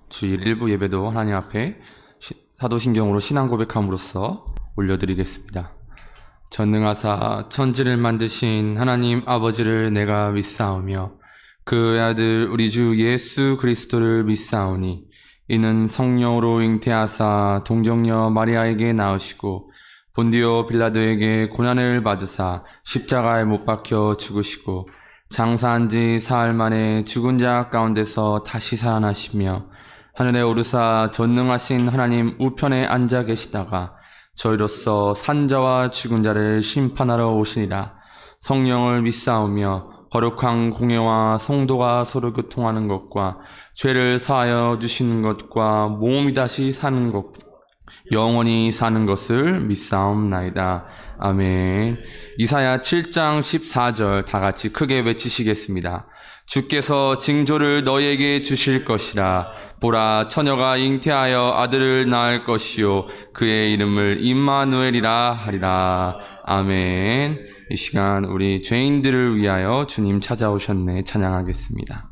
주일 일부 예배도 하나님 앞에 사도신경으로 신앙 고백함으로써 올려드리겠습니다. 전능하사 천지를 만드신 하나님 아버지를 내가 믿사오며 그의 아들 우리 주 예수 그리스도를 믿사오니 이는 성령으로 잉태하사 동정녀 마리아에게 나으시고 본디오 빌라도에게 고난을 받으사 십자가에 못 박혀 죽으시고 장사한 지 사흘 만에 죽은 자 가운데서 다시 살아나시며 하늘에 오르사 전능하신 하나님 우편에 앉아 계시다가 저희로서 산자와 죽은 자를 심판하러 오시니라. 성령을 믿사오며 거룩한 공예와 성도가 서로 교통하는 것과 죄를 사하여 주시는 것과 몸이 다시 사는 것 영원히 사는 것을 믿사옵나이다. 아멘. 이사야 7장 14절 다 같이 크게 외치시겠습니다. 주께서 징조를 너희에게 주실 것이라. 보라, 처녀가 잉태하여 아들을 낳을 것이요 그의 이름을 임마누엘이라 하리라. 아멘. 이 시간 우리 죄인들을 위하여 주님 찾아오셨네 찬양하겠습니다.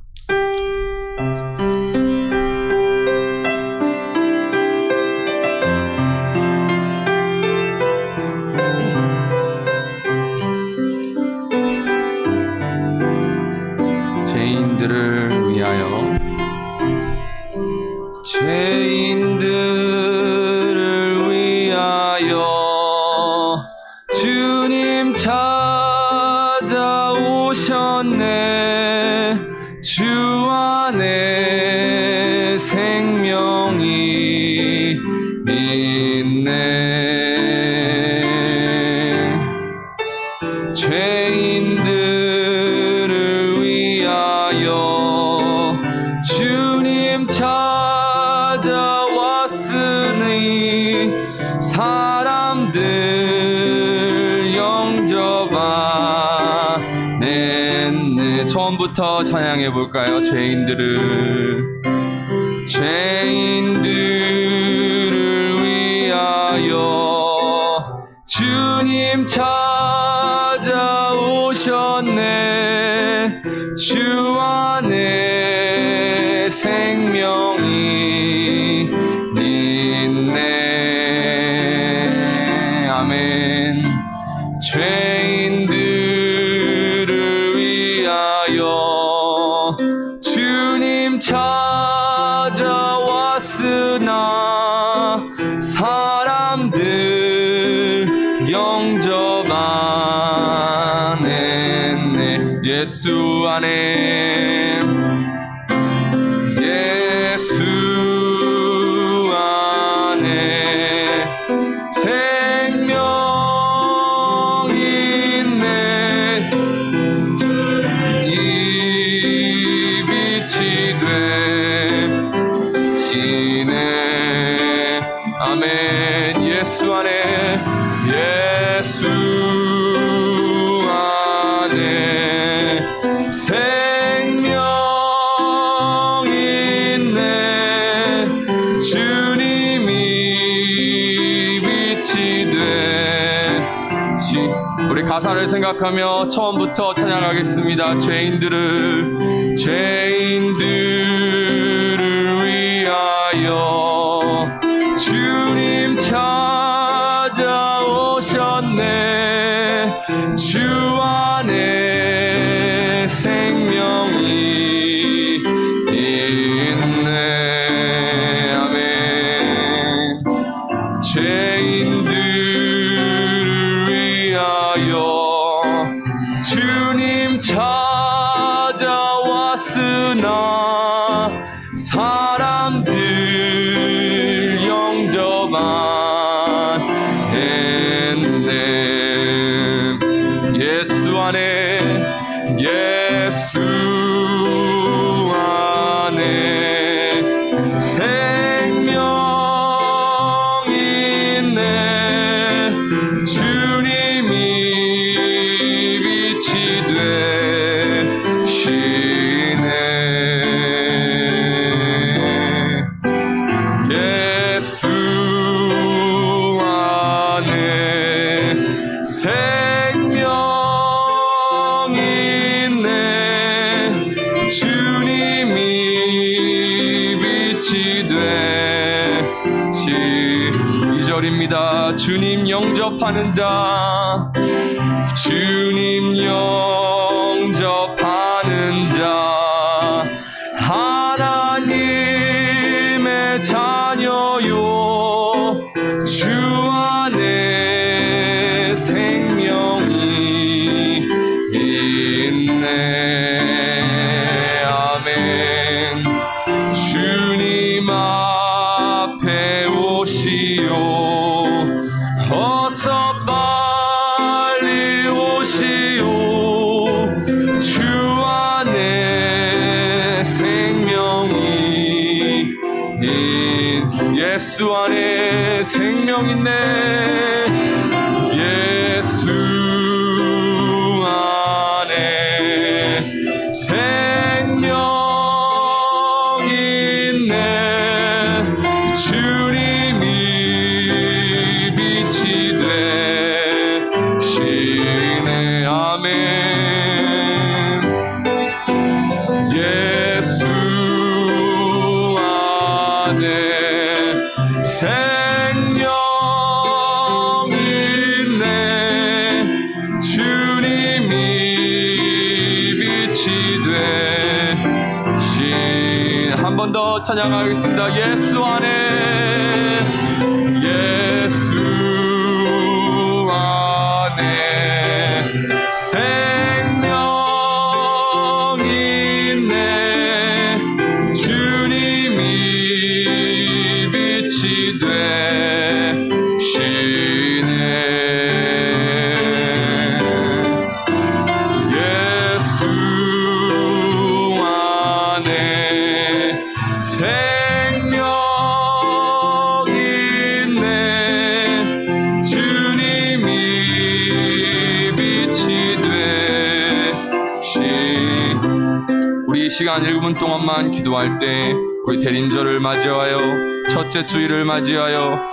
죄인들을 위하여 죄인들을 위하여 주님 찾아오셨네. 주 안에 생명이 있네. 죄인들을 위하여 주님 찾아왔으니 사람들 영접하네. 처음부터 찬양해 볼까요? 죄인들을 위하여 주님 찾아오셨네. 주 안에 생명이 있네. 아멘. 죄인들을 위하여 주님 찾아왔으나 사람들 영접하네. 예수 안에 생명 있네. 이 빛이 되시네. 아멘. 예수 안에 생명 있네. 주님이 빛이 되시. 우리 가사를 생각하며 처음부터 찬양하겠습니다. 죄인들을 위하여 주님 찾아오셨네. 주 안에 생명이 있네. 아멘. 죄인들을 위하여 주님 찾아왔으나 사람들 영접하네. 예수 안에 생명 있네. 주님이 빛이 되시네. 빛이 되시 2절입니다. 주님 영접하는 자, 주님 영접하는 자, 하나님의 자녀요, 주 안에 생명이 있네. 아멘. 주님 앞에 오시오, 어서 빨리 오시오. 주 안에 생명이 예수 안에 생명 있네. 예수 안에 생명 있네. 주님이 빛이 되시네. 아멘. 예수 안에 생명 있네. 주님이 빛이 되신. 한 번 더 찬양하겠습니다. 예수 안에, 예수 안에 생명 있네. 주님이 빛이 되시네. 예수 안에 생명 있네. 주님이 빛이 되시. 우리 이 시간 1분 동안만 기도할 때 우리 대림절을 맞이하여 첫째 주일을 맞이하여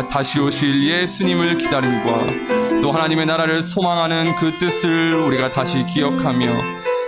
다시 오실 예수님을 기다림과 또 하나님의 나라를 소망하는 그 뜻을 우리가 다시 기억하며,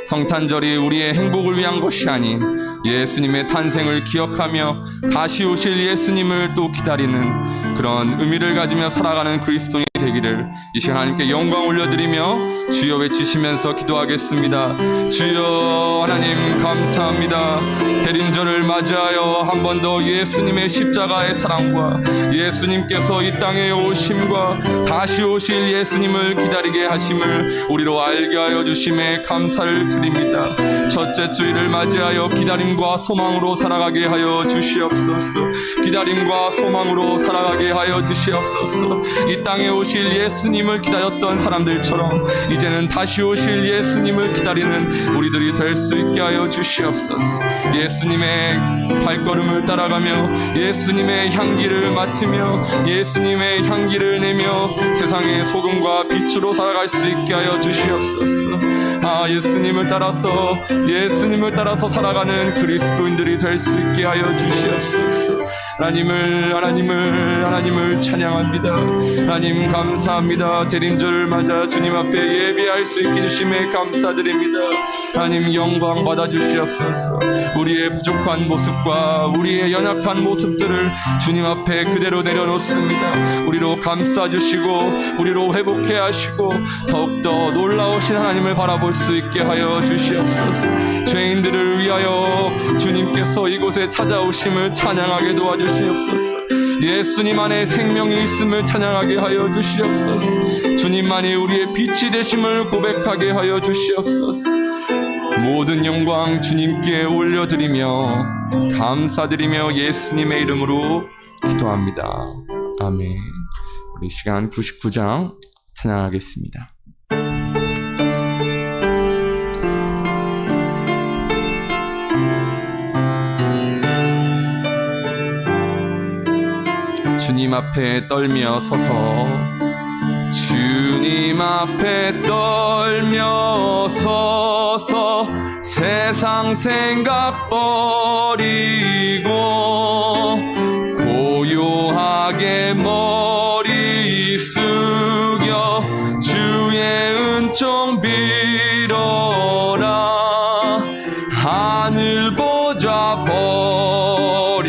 성탄절이 우리의 행복을 위한 것이 아닌 예수님의 탄생을 기억하며 다시 오실 예수님을 또 기다리는 그런 의미를 가지며 살아가는 그리스도인이 되기를 이 시간 하나님께 영광 올려드리며 주여 외치시면서 기도하겠습니다. 주여 하나님 감사합니다. 대림절을 맞이하여 한 번 더 예수님의 십자가의 사랑과 예수님께서 이 땅에 오심과 다시 오실 예수님을 기다리게 하심을 우리로 알게 하여 주심에 감사를 드립니다. 첫째 주일을 맞이하여 기다림과 소망으로 살아가게 하여 주시옵소서. 기다림과 소망으로 살아가게 하여 주시옵소서. 이 땅에 오실 예수님을 기다렸던 사람들처럼 이제는 다시 오실 예수님을 기다리는 우리들이 될 수 있게 하여 주시옵소서. 예수님의 발걸음을 따라가며 예수님의 향기를 맡으며 예수님의 향기를 내며 세상의 소금과 빛으로 살아갈 수 있게 하여 주시옵소서. 예수님을 따라서 살아가는 그리스도인들이 될 수 있게 하여 주시옵소서. 하나님을 찬양합니다. 하나님 감사합니다. 대림절을 맞아 주님 앞에 예배할 수 있게 주심에 감사드립니다. 하나님 영광 받아 주시옵소서. 우리의 부족한 모습과 우리의 연약한 모습들을 주님 앞에 그대로 내려놓습니다. 우리로 감싸 주시고 우리로 회복해 하시고 더욱더 놀라우신 하나님을 바라볼 수 있게 하여 주시옵소서. 죄인들을 위하여 주님께서 이곳에 찾아오심을 찬양하게 도와주시옵소서. 예수님 안에 생명이 있음을 찬양하게 하여 주시옵소서. 주님만이 우리의 빛이 되심을 고백하게 하여 주시옵소서. 모든 영광 주님께 올려드리며 감사드리며 예수님의 이름으로 기도합니다. 아멘. 우리 시간 99장 찬양하겠습니다. 주님 앞에 떨며 서서, 주님 앞에 떨며 서서 세상 생각 버리고 고요하게 머리 숙여 주의 은총 빌어라. 하늘 보좌 버리고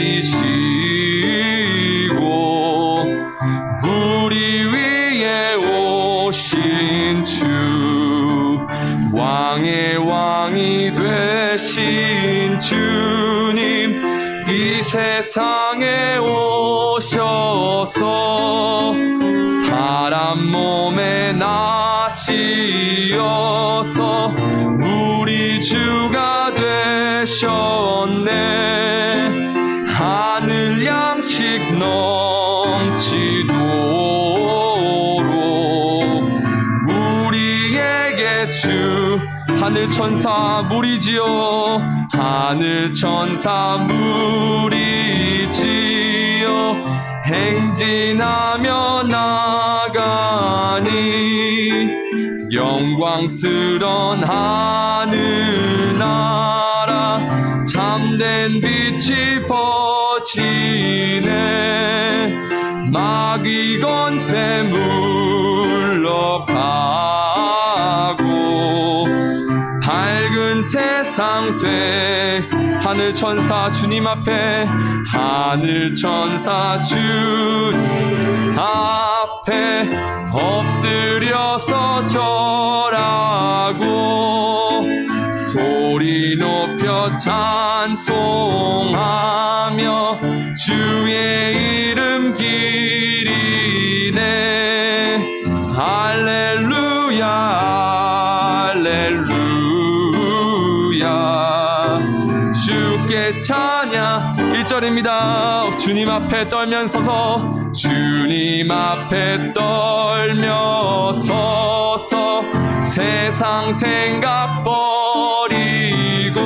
우리 위에 오신 주 왕의 왕이 되신 주님 이 세상에 오셔서 사람 몸에 나시어서 우리 주가 되셨네. 하늘 양식 넘치도록 우리에게 주 하늘 천사 무리지요. 하늘 천사 무리지요. 행진하며 나가니 영광스런 하늘나라 참된 빛이 퍼지네. 마귀 권세 물러가고 밝은 세상 돼. 하늘 천사 주님 앞에 하늘 천사 주님 앞에 엎드려서 절하고 소리 높여 찬송하며 주의 이름 기리네. 할렐루야 할렐루야 주께 찬양. 1절입니다. 주님 앞에 떨면 서서 주님 앞에 떨며 서서 세상 생각 버리고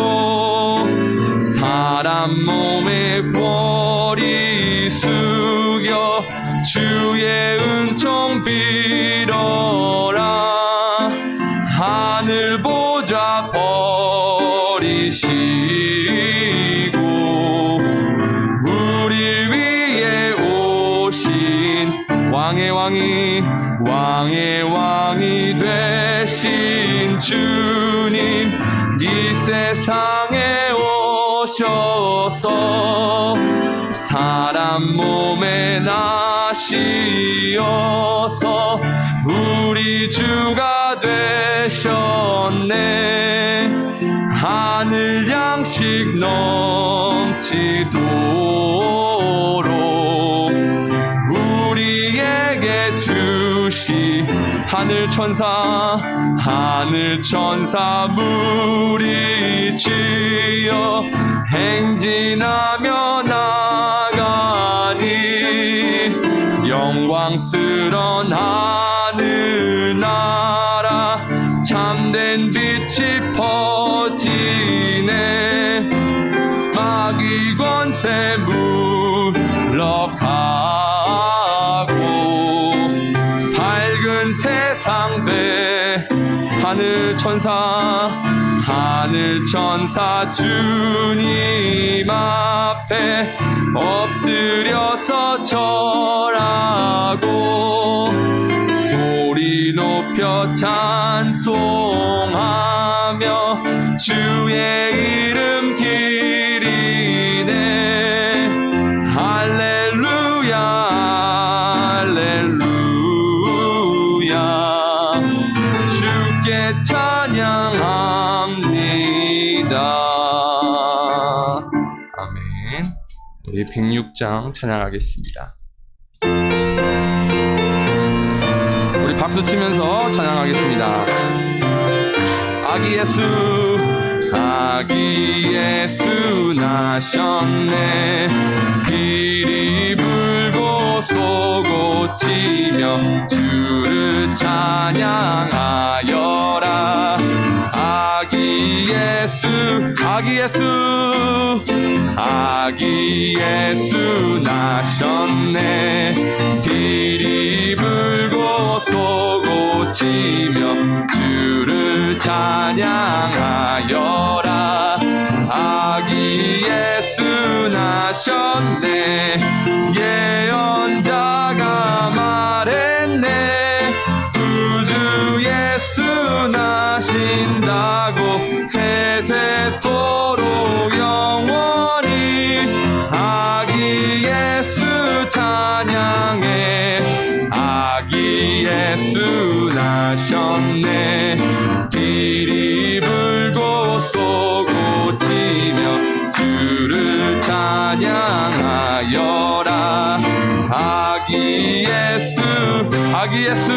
사람 몸에 머리 숙여 주의 은총 빌어라. 하늘 보좌 버리시고 우리 위에 오신 왕의 왕이 되신 주님 이 세상에 오셔서 사람 몸에 나시어서 우리 주가 되셨네. 하늘 양식 넘치도록 우리에게 주시. 하늘 천사 무리지어 행진하며 나가니 영광스런 하늘나라 참된 빛이 퍼지네. 마귀 권세 물러가고 밝은 세상 돼. 하늘 천사 주님 앞에 엎드려서 절하고 소리 높여 찬송하며 주의 이름 기리네. 할렐루야 할렐루야 주께 찬양합니다. 아멘. 우리 106장 찬양하겠습니다. 우리 박수 치면서 찬양하겠습니다. 아기 예수 나셨네. 비리 불고 쏘고 치며 주를 찬양하여라. 아기 예수 나셨네. 비리 불고 쏘고 치며 주를 찬양하여라. 아기 예수 나셨네. 예언자가 말했네. 구주 예수 나신다고 세세토록 영원히. 아기 찬양하여라. 아기 예수 아기 예수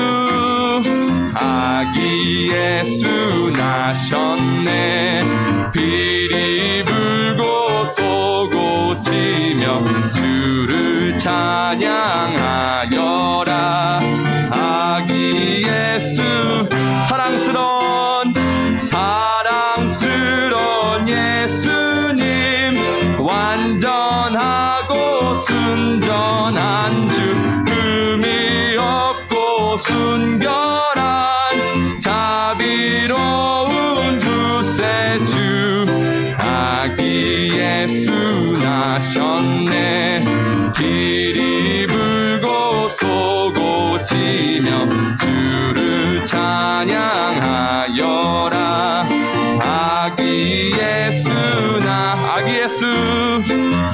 아기 예수 나셨네. 비리 불고 쏘고 치며 주를 찬양하여라. 아기 예수 사랑스러운 예수님, 완전하고 순전한 주, 흠이 없고 순결한 자비로운 구세주. 아기 예수 나셨네. 비리 불고 쏘고 치며 주를 찬양하여라. 아기 예수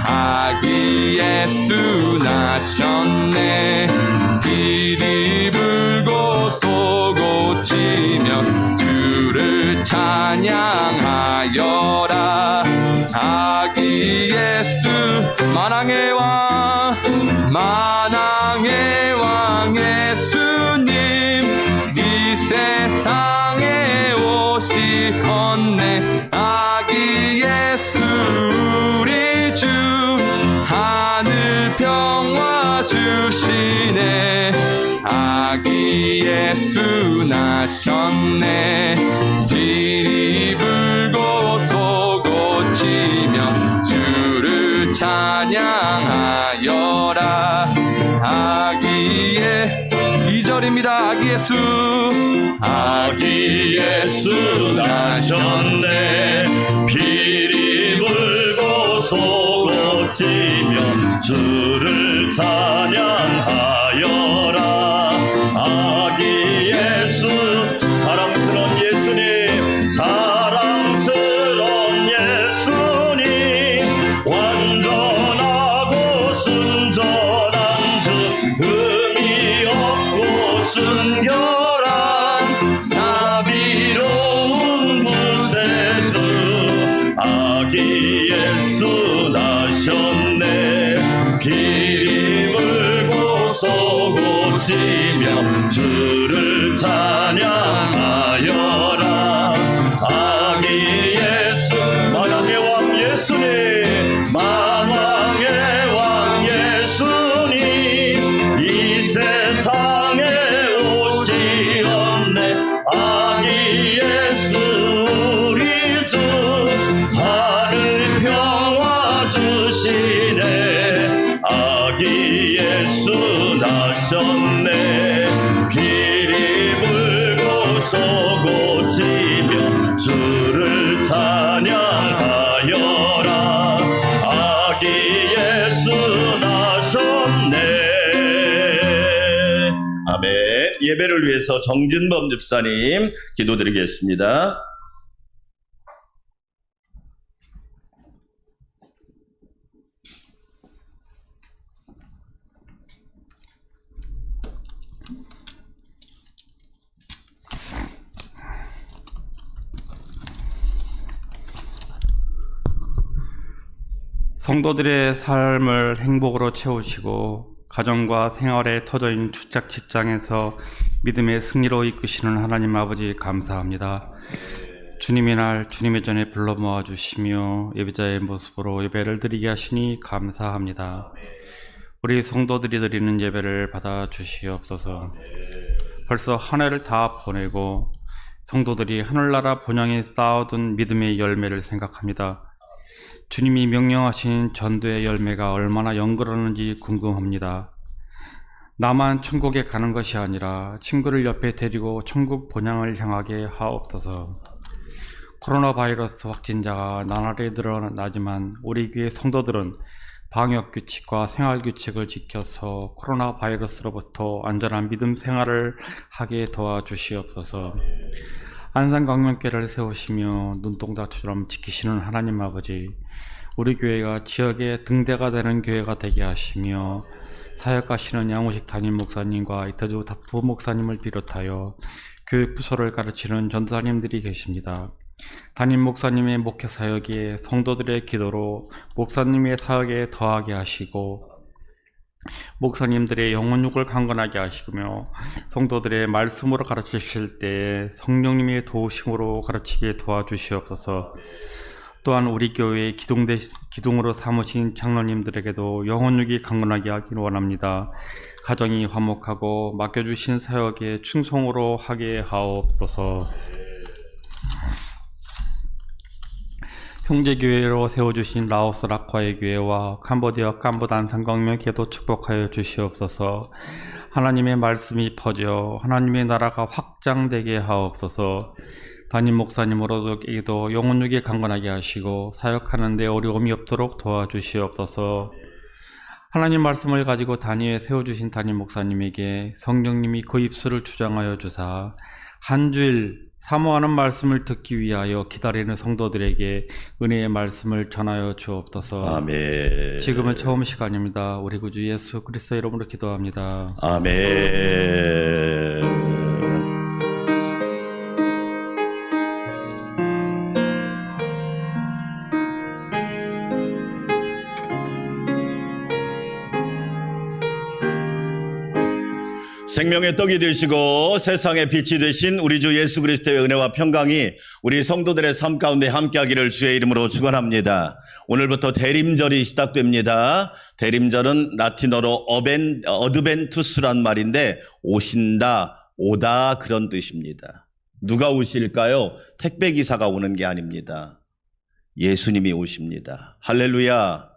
아기 예수 나셨네. 비리 불고 쏘고 치며 주를 찬양하여라. 아기 예수 만왕의 왕 예수님, 이 세상에 오시었네. 아기 예수 우리 주, 하늘 평화 주시네. 아기 예수 나셨네. 비리 불고 쏘고 치며 주를 찬양하여라. 아기의 2절입니다. 아기 예수 나셨네. 비리 불고 쏘고 치며 주를 찬양하여라. 아기 예수 사랑스러운 예수님, 사랑스러운 예수님, 완전하고 순전한 주, 흠이 없고 순결한 자비로운 구세주. 아기 예수 나셨네. 비리 불고 쏘고 치며 주를 찬양하여라. 아기 예수 만왕의 왕 예수님, 만왕의 왕 예수님, 이 세상에 오시었네. 아기 예수 우리 주, 하늘 평화 주시네. 아기 예수 나셨네. 비리 불고 쏘고 치며 주를 찬양하여라. 아기 예수 나셨네. 아멘. 예배를 위해서 정준범 집사님 기도드리겠습니다. 성도들의 삶을 행복으로 채우시고 가정과 생활에 터져있는 주작 직장에서 믿음의 승리로 이끄시는 하나님 아버지 감사합니다. 주님의 날 주님의 전에 불러 모아주시며 예배자의 모습으로 예배를 드리게 하시니 감사합니다. 우리 성도들이 드리는 예배를 받아주시옵소서. 벌써 한 해를 다 보내고 성도들이 하늘나라 본향에 쌓아둔 믿음의 열매를 생각합니다. 주님이 명령하신 전도의 열매가 얼마나 영그러는지 궁금합니다. 나만 천국에 가는 것이 아니라 친구를 옆에 데리고 천국 본향을 향하게 하옵소서. 코로나 바이러스 확진자가 나날이 늘어나지만 우리 교회 성도들은 방역규칙과 생활규칙을 지켜서 코로나 바이러스로부터 안전한 믿음 생활을 하게 도와주시옵소서. 안산광명교회를 세우시며 눈동자처럼 지키시는 하나님 아버지, 우리 교회가 지역의 등대가 되는 교회가 되게 하시며 사역하시는 양호식 담임 목사님과 이태주 부목사님을 비롯하여 교육 부서를 가르치는 전도사님들이 계십니다. 담임 목사님의 목회 사역에 성도들의 기도로 목사님의 사역에 더하게 하시고 목사님들의 영혼육을 강건하게 하시며 성도들의 말씀으로 가르치실 때 성령님의 도우심으로 가르치게 도와주시옵소서. 또한 우리 교회의 기둥으로 삼으신 장로님들에게도 영혼육이 강건하게 하기를 원합니다. 가정이 화목하고 맡겨주신 사역에 충성으로 하게 하옵소서. 형제교회로 세워주신 라오스 라콰의 교회와 캄보디아 캄보단 상강명회도 축복하여 주시옵소서. 하나님의 말씀이 퍼져 하나님의 나라가 확장되게 하옵소서. 담임 목사님으로도 영혼육이 강건하게 하시고 사역하는 데 어려움이 없도록 도와주시옵소서. 하나님 말씀을 가지고 단위에 세워주신 담임 목사님에게 성령님이 그 입술을 주장하여 주사 한 주일 사모하는 말씀을 듣기 위하여 기다리는 성도들에게 은혜의 말씀을 전하여 주옵소서. 아멘. 지금은 처음 시간입니다. 우리 구주 예수 그리스도 이름으로 기도합니다. 아멘. 생명의 떡이 되시고 세상의 빛이 되신 우리 주 예수 그리스도의 은혜와 평강이 우리 성도들의 삶 가운데 함께하기를 주의 이름으로 축원합니다. 오늘부터 대림절이 시작됩니다. 대림절은 라틴어로 어드벤투스란 말인데 오신다, 오다 그런 뜻입니다. 누가 오실까요? 택배기사가 오는 게 아닙니다. 예수님이 오십니다. 할렐루야.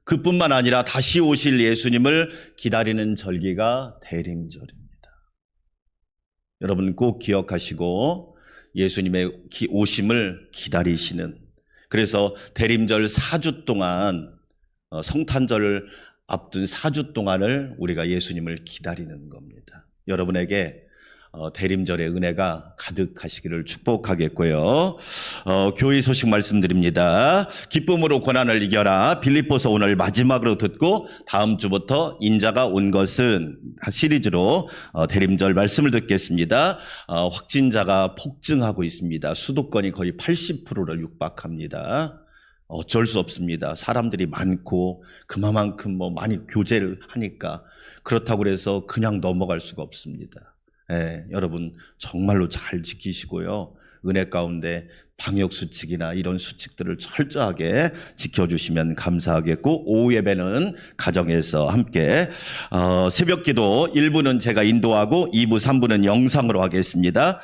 그뿐만 아니라 다시 오실 예수님을 기다리는 절기가 대림절입니다. 여러분 꼭 기억하시고 예수님의 오심을 기다리시는, 그래서 대림절 4주 동안 성탄절을 앞둔 4주 동안을 우리가 예수님을 기다리는 겁니다. 여러분에게 대림절의 은혜가 가득하시기를 축복하겠고요. 교회 소식 말씀드립니다. 기쁨으로 고난을 이겨라. 빌립보서 오늘 마지막으로 듣고 다음 주부터 인자가 온 것은 시리즈로 대림절 말씀을 듣겠습니다. 확진자가 폭증하고 있습니다. 수도권이 거의 80%를 육박합니다. 어쩔 수 없습니다. 사람들이 많고 그만큼 많이 교제를 하니까 그렇다고 해서 그냥 넘어갈 수가 없습니다. 여러분 정말로 잘 지키시고요. 은혜 가운데 방역수칙이나 이런 수칙들을 철저하게 지켜주시면 감사하겠고, 오후 예배는 가정에서 함께 새벽기도 1부는 제가 인도하고 2부 3부는 영상으로 하겠습니다.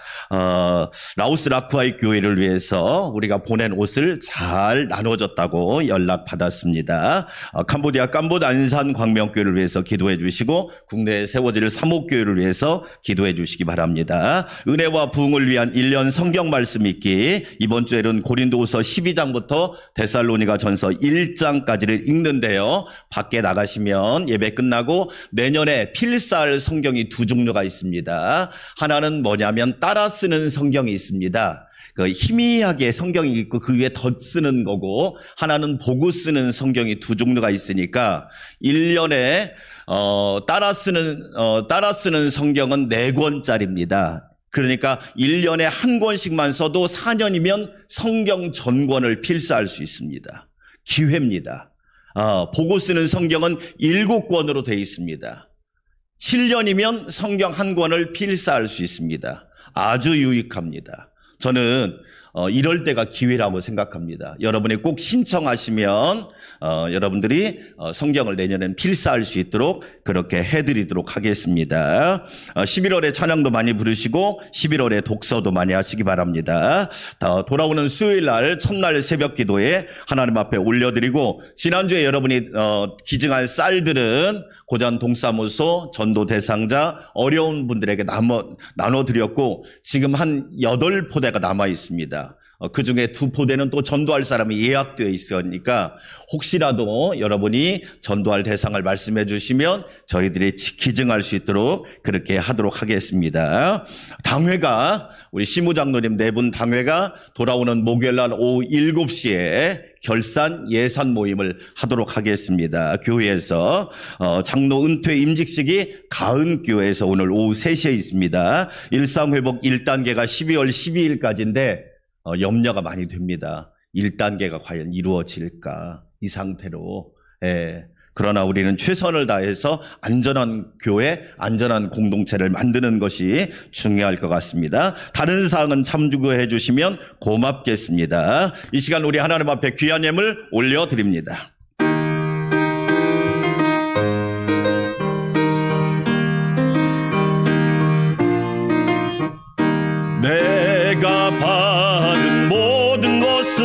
라오스 라쿠아이 교회를 위해서 우리가 보낸 옷을 잘 나눠줬다고 연락받았습니다. 캄보디아 캄보드 안산 광명교회를 위해서 기도해 주시고 국내에 세워질 사목교회를 위해서 기도해 주시기 바랍니다. 은혜와 부흥을 위한 1년 성경 말씀 읽기, 이번 주에는 고린도후서 12장부터 데살로니가 전서 1장까지를 읽는데요. 밖에 나가시면 예배 끝나고 내년에 필사할 성경이 두 종류가 있습니다. 하나는 뭐냐면 따라 쓰는 성경이 있습니다. 희미하게 성경이 있고 그 위에 덧 쓰는 거고, 하나는 보고 쓰는 성경이 두 종류가 있으니까 1년에 따라 쓰는 성경은 4권짜리입니다. 그러니까 1년에 한 권씩만 써도 4년이면 성경 전권을 필사할 수 있습니다. 기회입니다. 보고 쓰는 성경은 7권으로 되어 있습니다. 7년이면 성경 한 권을 필사할 수 있습니다. 아주 유익합니다. 저는 이럴 때가 기회라고 생각합니다. 여러분이 꼭 신청하시면 여러분들이 성경을 내년엔 필사할 수 있도록 그렇게 해드리도록 하겠습니다. 11월에 찬양도 많이 부르시고 11월에 독서도 많이 하시기 바랍니다. 돌아오는 수요일 날 첫날 새벽 기도에 하나님 앞에 올려드리고, 지난주에 여러분이 기증한 쌀들은 고전 동사무소 전도 대상자 어려운 분들에게 나눠드렸고, 지금 한 8포대가 남아 있습니다. 그 중에 2포대는 또 전도할 사람이 예약되어 있으니까 혹시라도 여러분이 전도할 대상을 말씀해 주시면 저희들이 기증할 수 있도록 그렇게 하도록 하겠습니다. 당회가, 우리 시무장로님 4분 당회가 돌아오는 목요일날 오후 7시에 결산 예산 모임을 하도록 하겠습니다. 교회에서 장로 은퇴 임직식이 가은교회에서 오늘 오후 3시에 있습니다. 일상회복 1단계가 12월 12일까지인데 염려가 많이 됩니다. 1단계가 과연 이루어질까 이 상태로. 그러나 우리는 최선을 다해서 안전한 교회, 안전한 공동체를 만드는 것이 중요할 것 같습니다. 다른 사항은 참고해 주시면 고맙겠습니다. 이 시간 우리 하나님 앞에 귀한 예물 올려드립니다. 내가 받은 모든 것은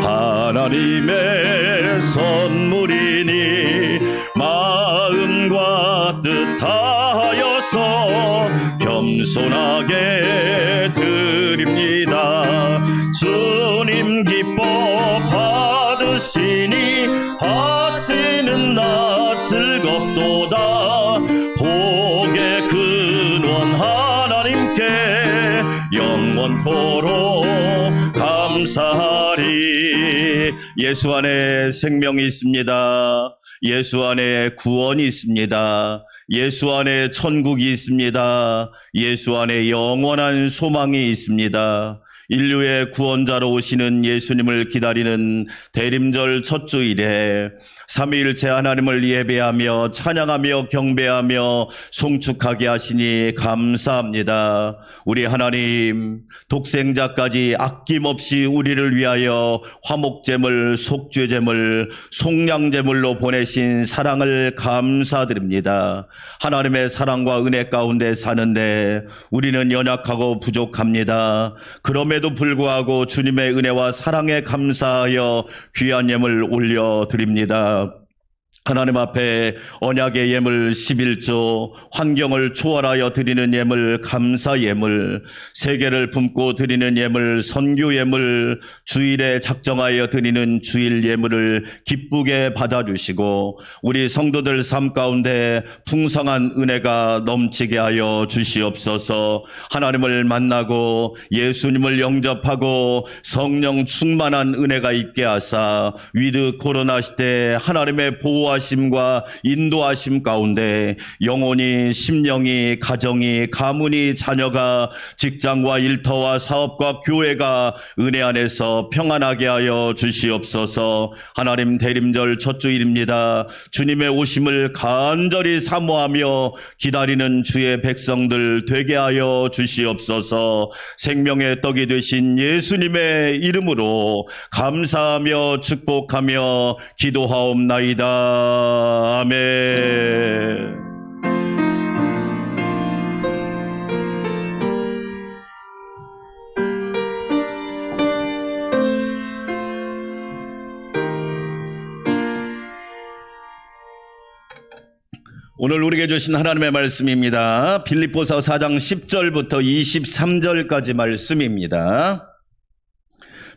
하나님의 선물이니 마음과 뜻하여서 겸손하게 드립니다. 주님 기뻐 받으시니 하시는 나 즐겁도다. 복의 근원 하나님께 영원토록 감사하리. 예수 안에 생명이 있습니다. 예수 안에 구원이 있습니다. 예수 안에 천국이 있습니다. 예수 안에 영원한 소망이 있습니다. 인류의 구원자로 오시는 예수님을 기다리는 대림절 첫 주일에 삼위일체 하나님을 예배하며 찬양하며 경배하며 송축하게 하시니 감사합니다. 우리 하나님, 독생자까지 아낌없이 우리를 위하여 화목제물, 속죄제물, 속량제물로 보내신 사랑을 감사드립니다. 하나님의 사랑과 은혜 가운데 사는데 우리는 연약하고 부족합니다. 그럼에도 불구하고 주님의 은혜와 사랑에 감사하여 귀한 예물 올려드립니다. 하나님 앞에 언약의 예물 11조, 환경을 초월하여 드리는 예물 감사 예물, 세계를 품고 드리는 예물 선교 예물, 주일에 작정하여 드리는 주일 예물을 기쁘게 받아주시고 우리 성도들 삶 가운데 풍성한 은혜가 넘치게 하여 주시옵소서. 하나님을 만나고 예수님을 영접하고 성령 충만한 은혜가 있게 하사 위드 코로나 시대 하나님의 보호와 하심과 인도하심 가운데 영혼이, 심령이, 가정이, 가문이, 자녀가, 직장과 일터와 사업과 교회가 은혜 안에서 평안하게 하여 주시옵소서. 하나님, 대림절 첫 주일입니다. 주님의 오심을 간절히 사모하며 기다리는 주의 백성들 되게 하여 주시옵소서. 생명의 떡이 되신 예수님의 이름으로 감사하며 축복하며 기도하옵나이다. 아멘. 오늘 우리에게 주신 하나님의 말씀입니다. 빌립보서 4장 10절부터 23절까지 말씀입니다.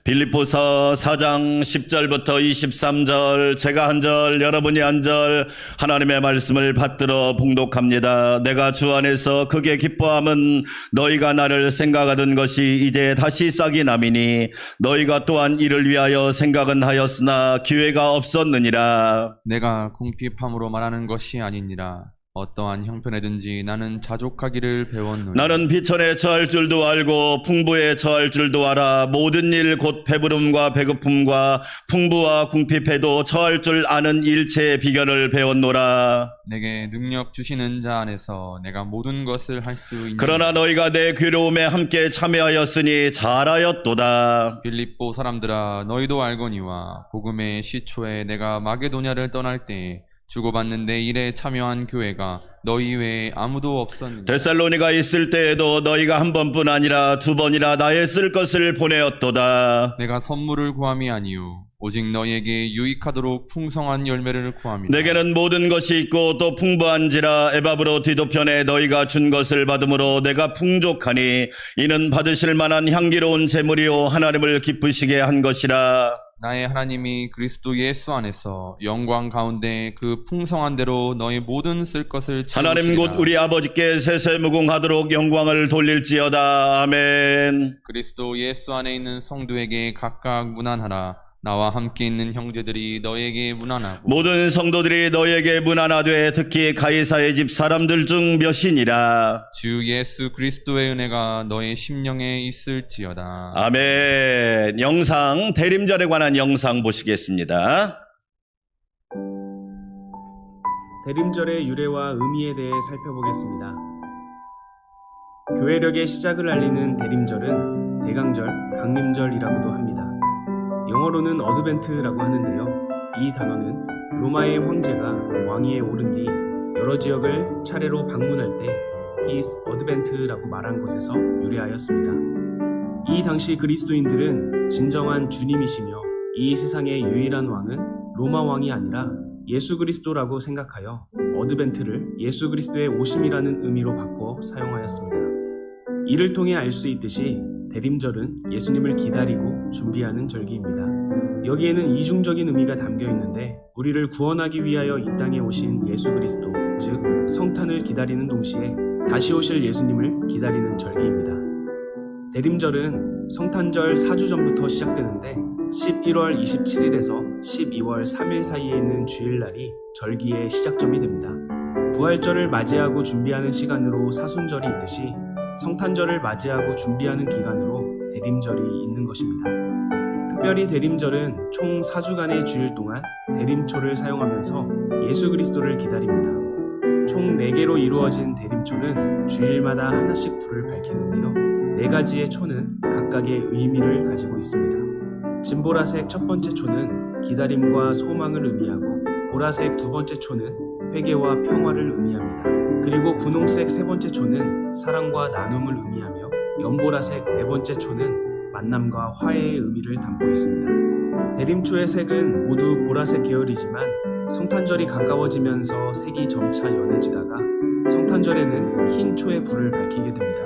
빌립보서 4장 10절부터 23절, 제가 한 절, 여러분이 한 절, 하나님의 말씀을 받들어 봉독합니다. 내가 주 안에서 크게 기뻐함은 너희가 나를 생각하던 것이 이제 다시 싹이 남이니 너희가 또한 이를 위하여 생각은 하였으나 기회가 없었느니라. 내가 궁핍함으로 말하는 것이 아니니라. 어떠한 형편에든지 나는 자족하기를 배웠노니 나는 비천에 처할 줄도 알고 풍부에 처할 줄도 알아. 모든 일 곧 배부름과 배고픔과 풍부와 궁핍에도 처할 줄 아는 일체의 비결을 배웠노라. 내게 능력 주시는 자 안에서 내가 모든 것을 할 수 있는 그러나 너희가 내 괴로움에 함께 참여하였으니 잘하였도다. 빌립보 사람들아, 너희도 알거니와 복음의 시초에 내가 마게도냐를 떠날 때에 주고받는 내 일에 참여한 교회가 너희 외에 아무도 없었느니라. 데살로니가 있을 때에도 너희가 한 번뿐 아니라 두 번이나 나의 쓸 것을 보내었도다. 내가 선물을 구함이 아니요 오직 너희에게 유익하도록 풍성한 열매를 구함이다. 내게는 모든 것이 있고 또 풍부한지라. 에바브로 디도편에 너희가 준 것을 받음으로 내가 풍족하니 이는 받으실 만한 향기로운 제물이요 하나님을 기쁘시게 한 것이라. 나의 하나님이 그리스도 예수 안에서 영광 가운데 그 풍성한 대로 너희 모든 쓸 것을 하나님 곧 채우시리라. 우리 아버지께 세세무궁하도록 영광을 돌릴지어다. 아멘. 그리스도 예수 안에 있는 성도에게 각각 문안하라. 나와 함께 있는 형제들이 너에게 문안하고 모든 성도들이 너에게 문안하되 특히 가이사의 집 사람들 중 몇이니라. 주 예수 그리스도의 은혜가 너의 심령에 있을지어다. 아멘. 영상, 대림절에 관한 영상 보시겠습니다. 대림절의 유래와 의미에 대해 살펴보겠습니다. 교회력의 시작을 알리는 대림절은 대강절, 강림절이라고도 합니다. 영어로는 어드벤트라고 하는데요. 이 단어는 로마의 황제가 왕위에 오른 뒤 여러 지역을 차례로 방문할 때 His Advent라고 말한 것에서 유래하였습니다. 이 당시 그리스도인들은 진정한 주님이시며 이 세상의 유일한 왕은 로마 왕이 아니라 예수 그리스도라고 생각하여 어드벤트를 예수 그리스도의 오심이라는 의미로 바꿔 사용하였습니다. 이를 통해 알 수 있듯이 대림절은 예수님을 기다리고 준비하는 절기입니다. 여기에는 이중적인 의미가 담겨 있는데 우리를 구원하기 위하여 이 땅에 오신 예수 그리스도, 즉 성탄을 기다리는 동시에 다시 오실 예수님을 기다리는 절기입니다. 대림절은 성탄절 4주 전부터 시작되는데 11월 27일에서 12월 3일 사이에 있는 주일날이 절기의 시작점이 됩니다. 부활절을 맞이하고 준비하는 시간으로 사순절이 있듯이 성탄절을 맞이하고 준비하는 기간으로 대림절이 있는 것입니다. 특별히 대림절은 총 4주간의 주일 동안 대림초를 사용하면서 예수 그리스도를 기다립니다. 총 4개로 이루어진 대림초는 주일마다 하나씩 불을 밝히는데요. 4가지의 초는 각각의 의미를 가지고 있습니다. 진보라색 첫 번째 초는 기다림과 소망을 의미하고 보라색 두 번째 초는 회개와 평화를 의미합니다. 그리고 분홍색 세 번째 초는 사랑과 나눔을 의미하며 연보라색 네 번째 초는 만남과 화해의 의미를 담고 있습니다. 대림초의 색은 모두 보라색 계열이지만 성탄절이 가까워지면서 색이 점차 연해지다가 성탄절에는 흰 초의 불을 밝히게 됩니다.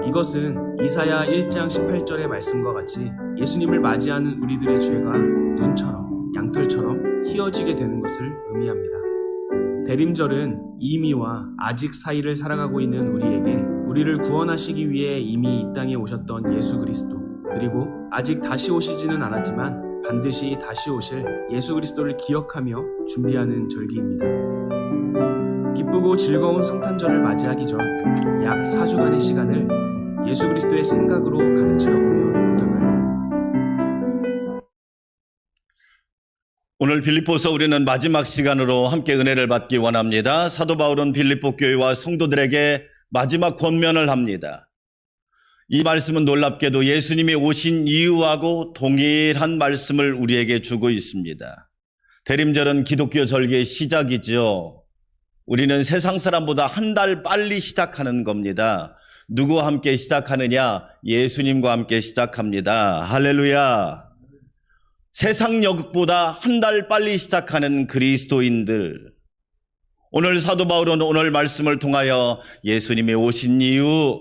이것은 이사야 1장 18절의 말씀과 같이 예수님을 맞이하는 우리들의 죄가 눈처럼 양털처럼 희어지게 되는 것을 의미합니다. 대림절은 이미와 아직 사이를 살아가고 있는 우리에게 우리를 구원하시기 위해 이미 이 땅에 오셨던 예수 그리스도, 그리고 아직 다시 오시지는 않았지만 반드시 다시 오실 예수 그리스도를 기억하며 준비하는 절기입니다. 기쁘고 즐거운 성탄절을 맞이하기 전 약 4주간의 시간을 예수 그리스도의 생각으로 가득 채워보면 어떨까요? 오늘 빌립보서 우리는 마지막 시간으로 함께 은혜를 받기 원합니다. 사도 바울은 빌립보 교회와 성도들에게 마지막 권면을 합니다. 이 말씀은 놀랍게도 예수님이 오신 이유하고 동일한 말씀을 우리에게 주고 있습니다. 대림절은 기독교 절기의 시작이죠. 우리는 세상 사람보다 한 달 빨리 시작하는 겁니다. 누구와 함께 시작하느냐? 예수님과 함께 시작합니다. 할렐루야. 세상 여극보다 한 달 빨리 시작하는 그리스도인들. 오늘 사도 바울은 오늘 말씀을 통하여 예수님이 오신 이유,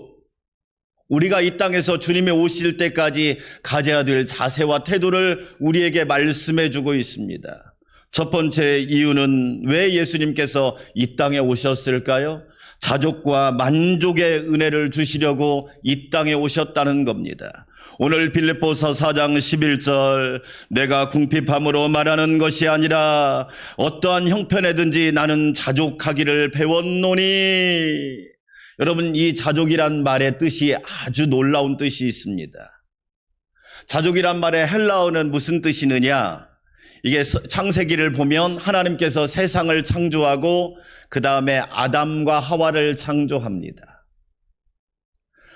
우리가 이 땅에서 주님이 오실 때까지 가져야 될 자세와 태도를 우리에게 말씀해 주고 있습니다. 첫 번째 이유는 왜 예수님께서 이 땅에 오셨을까요? 자족과 만족의 은혜를 주시려고 이 땅에 오셨다는 겁니다. 오늘 빌립보서 4장 11절, 내가 궁핍함으로 말하는 것이 아니라 어떠한 형편에든지 나는 자족하기를 배웠노니. 여러분, 이 자족이란 말의 뜻이 아주 놀라운 뜻이 있습니다. 자족이란 말의 헬라어는 무슨 뜻이느냐? 이게 창세기를 보면 하나님께서 세상을 창조하고 그 다음에 아담과 하와를 창조합니다.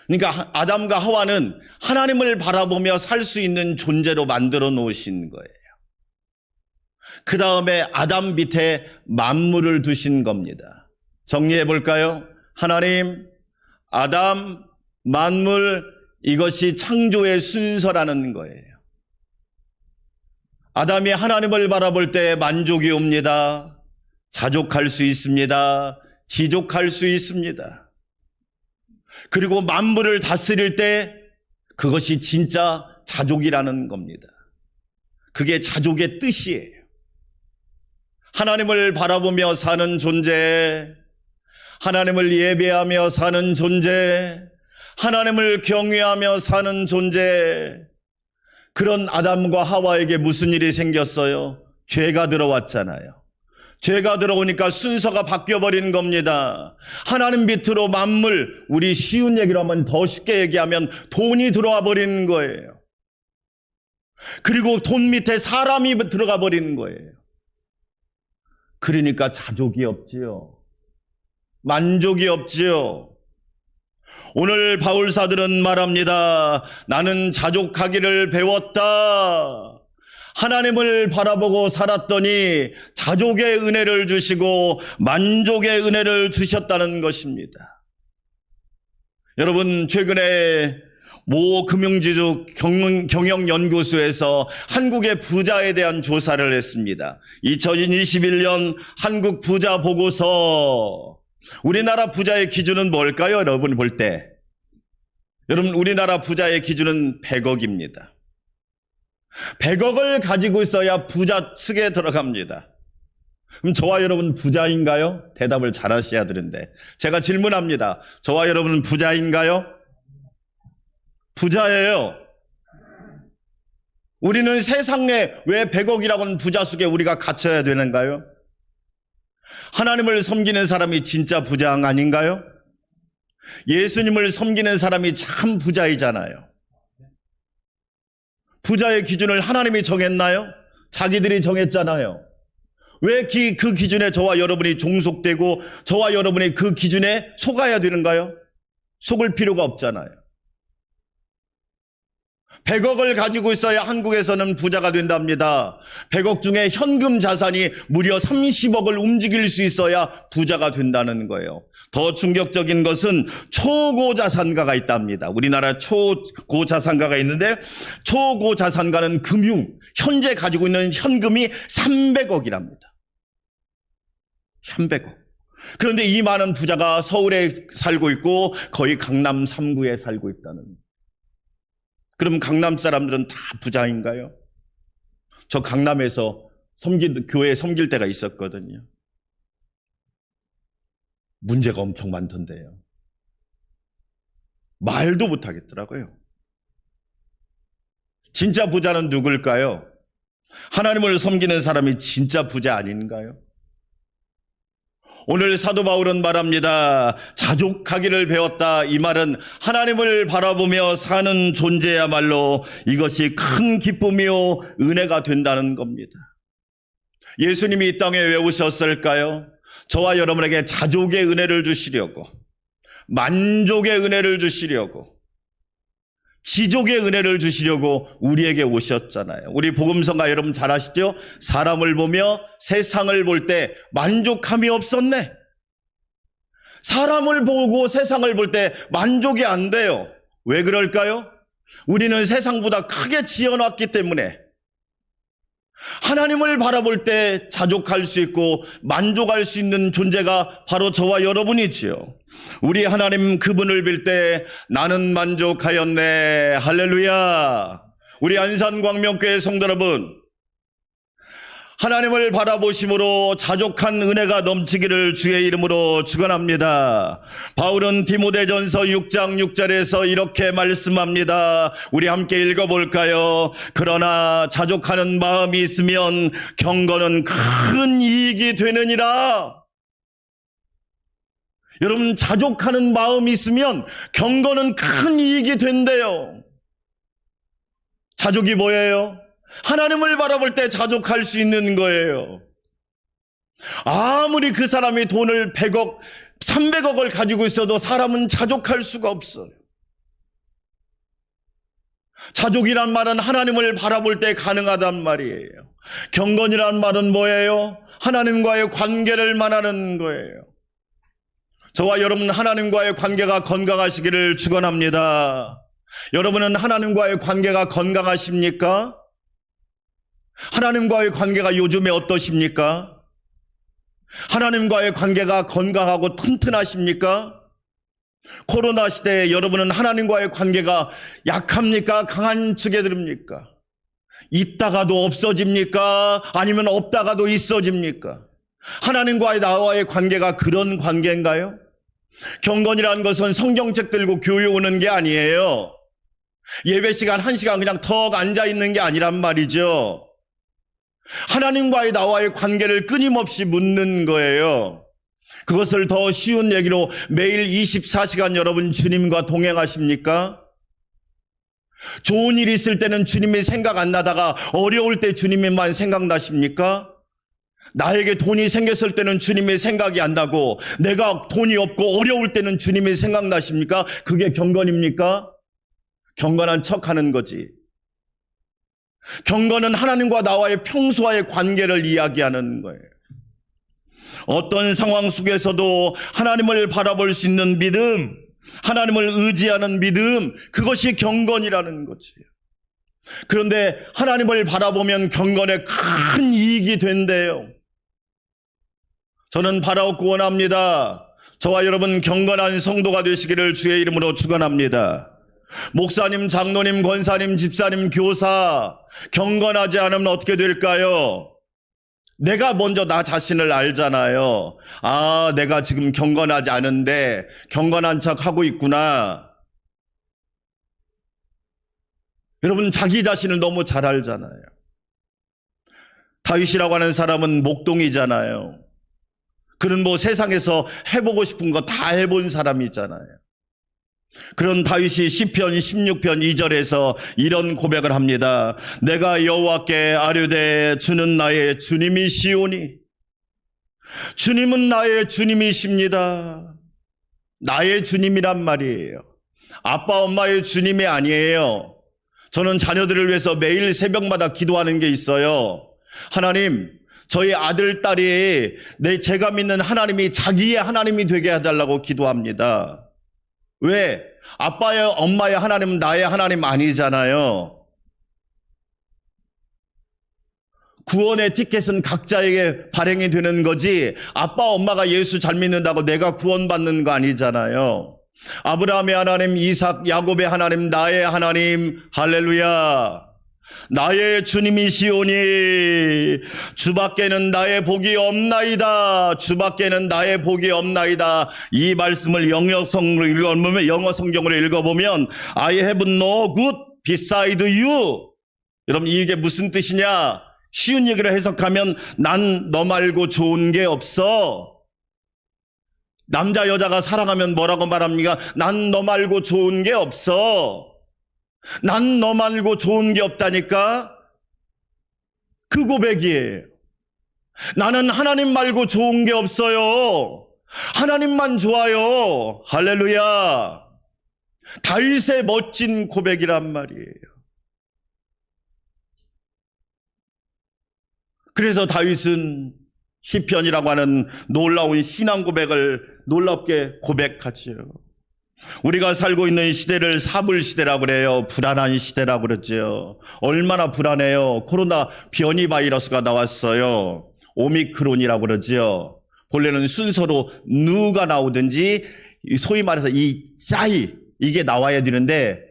그러니까 아담과 하와는 하나님을 바라보며 살 수 있는 존재로 만들어 놓으신 거예요. 그 다음에 아담 밑에 만물을 두신 겁니다. 정리해 볼까요? 하나님, 아담, 만물, 이것이 창조의 순서라는 거예요. 아담이 하나님을 바라볼 때 만족이 옵니다. 자족할 수 있습니다. 지족할 수 있습니다. 그리고 만물을 다스릴 때 그것이 진짜 자족이라는 겁니다. 그게 자족의 뜻이에요. 하나님을 바라보며 사는 존재, 하나님을 예배하며 사는 존재, 하나님을 경외하며 사는 존재, 그런 아담과 하와에게 무슨 일이 생겼어요? 죄가 들어왔잖아요. 죄가 들어오니까 순서가 바뀌어버린 겁니다. 하나님 밑으로 만물, 우리 쉬운 얘기로 하면 더 쉽게 얘기하면 돈이 들어와 버리는 거예요. 그리고 돈 밑에 사람이 들어가 버리는 거예요. 그러니까 자족이 없지요. 만족이 없지요. 오늘 바울사들은 말합니다. 나는 자족하기를 배웠다. 하나님을 바라보고 살았더니 자족의 은혜를 주시고 만족의 은혜를 주셨다는 것입니다. 여러분, 최근에 모 금융지주 경영연구소에서 한국의 부자에 대한 조사를 했습니다. 2021년 한국 부자 보고서. 우리나라 부자의 기준은 뭘까요? 여러분 볼 때. 여러분, 우리나라 부자의 기준은 100억입니다. 100억을 가지고 있어야 부자 측에 들어갑니다. 그럼 저와 여러분 부자인가요? 대답을 잘 하셔야 되는데. 제가 질문합니다. 저와 여러분은 부자인가요? 부자예요. 우리는 세상에 왜 100억이라고 하는 부자 속에 우리가 갇혀야 되는가요? 하나님을 섬기는 사람이 진짜 부자 아닌가요? 예수님을 섬기는 사람이 참 부자이잖아요. 부자의 기준을 하나님이 정했나요? 자기들이 정했잖아요. 왜 그 기준에 저와 여러분이 종속되고 저와 여러분이 그 기준에 속아야 되는가요? 속을 필요가 없잖아요. 100억을 가지고 있어야 한국에서는 부자가 된답니다. 100억 중에 현금 자산이 무려 30억을 움직일 수 있어야 부자가 된다는 거예요. 더 충격적인 것은 초고자산가가 있답니다. 우리나라 초고자산가가 있는데 초고자산가는 현재 가지고 있는 현금이 300억이랍니다. 300억. 그런데 이 많은 부자가 서울에 살고 있고 거의 강남 3구에 살고 있다는. 그럼 강남 사람들은 다 부자인가요? 저 강남에서 교회 섬길 때가 있었거든요. 문제가 엄청 많던데요. 말도 못하겠더라고요. 진짜 부자는 누굴까요? 하나님을 섬기는 사람이 진짜 부자 아닌가요? 오늘 사도 바울은 말합니다. 자족하기를 배웠다. 이 말은 하나님을 바라보며 사는 존재야말로 이것이 큰 기쁨이요 은혜가 된다는 겁니다. 예수님이 이 땅에 왜 오셨을까요? 저와 여러분에게 자족의 은혜를 주시려고, 만족의 은혜를 주시려고, 지족의 은혜를 주시려고 우리에게 오셨잖아요. 우리 복음성가 여러분 잘 아시죠? 사람을 보며 세상을 볼 때 만족함이 없었네. 사람을 보고 세상을 볼 때 만족이 안 돼요. 왜 그럴까요? 우리는 세상보다 크게 지어놨기 때문에. 하나님을 바라볼 때 자족할 수 있고 만족할 수 있는 존재가 바로 저와 여러분이지요. 우리 하나님 그분을 빌 때 나는 만족하였네. 할렐루야. 우리 안산광명교회 성도 여러분, 하나님을 바라보심으로 자족한 은혜가 넘치기를 주의 이름으로 축원합니다. 바울은 디모데전서 6장 6절에서 이렇게 말씀합니다. 우리 함께 읽어볼까요? 그러나 자족하는 마음이 있으면 경건은 큰 이익이 되느니라. 여러분, 자족하는 마음이 있으면 경건은 큰 이익이 된대요. 자족이 뭐예요? 하나님을 바라볼 때 자족할 수 있는 거예요. 아무리 그 사람이 돈을 100억, 300억을 가지고 있어도 사람은 자족할 수가 없어요. 자족이란 말은 하나님을 바라볼 때 가능하단 말이에요. 경건이란 말은 뭐예요? 하나님과의 관계를 말하는 거예요. 저와 여러분 하나님과의 관계가 건강하시기를 축원합니다. 여러분은 하나님과의 관계가 건강하십니까? 하나님과의 관계가 요즘에 어떠십니까? 하나님과의 관계가 건강하고 튼튼하십니까? 코로나 시대에 여러분은 하나님과의 관계가 약합니까? 강한 측에 들입니까? 있다가도 없어집니까? 아니면 없다가도 있어집니까? 하나님과의 나와의 관계가 그런 관계인가요? 경건이라는 것은 성경책 들고 교회 오는 게 아니에요. 예배 시간 1시간 그냥 턱 앉아있는 게 아니란 말이죠. 하나님과의 나와의 관계를 끊임없이 묻는 거예요. 그것을 더 쉬운 얘기로 매일 24시간 여러분 주님과 동행하십니까? 좋은 일 있을 때는 주님이 생각 안 나다가 어려울 때 주님만 생각나십니까? 나에게 돈이 생겼을 때는 주님의 생각이 안 나고 내가 돈이 없고 어려울 때는 주님이 생각나십니까? 그게 경건입니까? 경건한 척하는 거지. 경건은 하나님과 나와의 평소와의 관계를 이야기하는 거예요. 어떤 상황 속에서도 하나님을 바라볼 수 있는 믿음, 하나님을 의지하는 믿음, 그것이 경건이라는 거지. 그런데 하나님을 바라보면 경건에 큰 이익이 된대요. 저는 바라옵고 원합니다. 저와 여러분 경건한 성도가 되시기를 주의 이름으로 축원합니다. 목사님, 장로님, 권사님, 집사님, 교사 경건하지 않으면 어떻게 될까요? 내가 먼저 나 자신을 알잖아요. 아, 내가 지금 경건하지 않은데 경건한 척 하고 있구나. 여러분 자기 자신을 너무 잘 알잖아요. 다윗이라고 하는 사람은 목동이잖아요. 그는 뭐 세상에서 해보고 싶은 거 다 해본 사람이잖아요. 그런 다윗이 시편 16편 2절에서 이런 고백을 합니다. 내가 여호와께 아뢰되 주는 나의 주님이시오니. 주님은 나의 주님이십니다. 나의 주님이란 말이에요. 아빠 엄마의 주님이 아니에요. 저는 자녀들을 위해서 매일 새벽마다 기도하는 게 있어요. 하나님, 저희 아들, 딸이 제가 믿는 하나님이 자기의 하나님이 되게 해달라고 기도합니다. 왜? 아빠의 엄마의 하나님은 나의 하나님 아니잖아요. 구원의 티켓은 각자에게 발행이 되는 거지 아빠 엄마가 예수 잘 믿는다고 내가 구원받는 거 아니잖아요. 아브라함의 하나님, 이삭, 야곱의 하나님, 나의 하나님, 할렐루야. 나의 주님이시오니 주밖에는 나의 복이 없나이다. 주밖에는 나의 복이 없나이다. 이 말씀을 영어 성경으로 읽어보면 I have no good beside you. 여러분 이게 무슨 뜻이냐? 쉬운 얘기로 해석하면 난 너 말고 좋은 게 없어. 남자 여자가 사랑하면 뭐라고 말합니까? 난 너 말고 좋은 게 없어. 난 너 말고 좋은 게 없다니까? 그 고백이에요. 나는 하나님 말고 좋은 게 없어요. 하나님만 좋아요. 할렐루야. 다윗의 멋진 고백이란 말이에요. 그래서 다윗은 시편이라고 하는 놀라운 신앙 고백을 놀랍게 고백하지요. 우리가 살고 있는 시대를 사불 시대라고 그래요. 불안한 시대라고 그러죠. 얼마나 불안해요. 코로나 변이 바이러스가 나왔어요. 오미크론이라고 그러죠. 본래는 순서로 누가 나오든지 소위 말해서 이 짜이 이게 나와야 되는데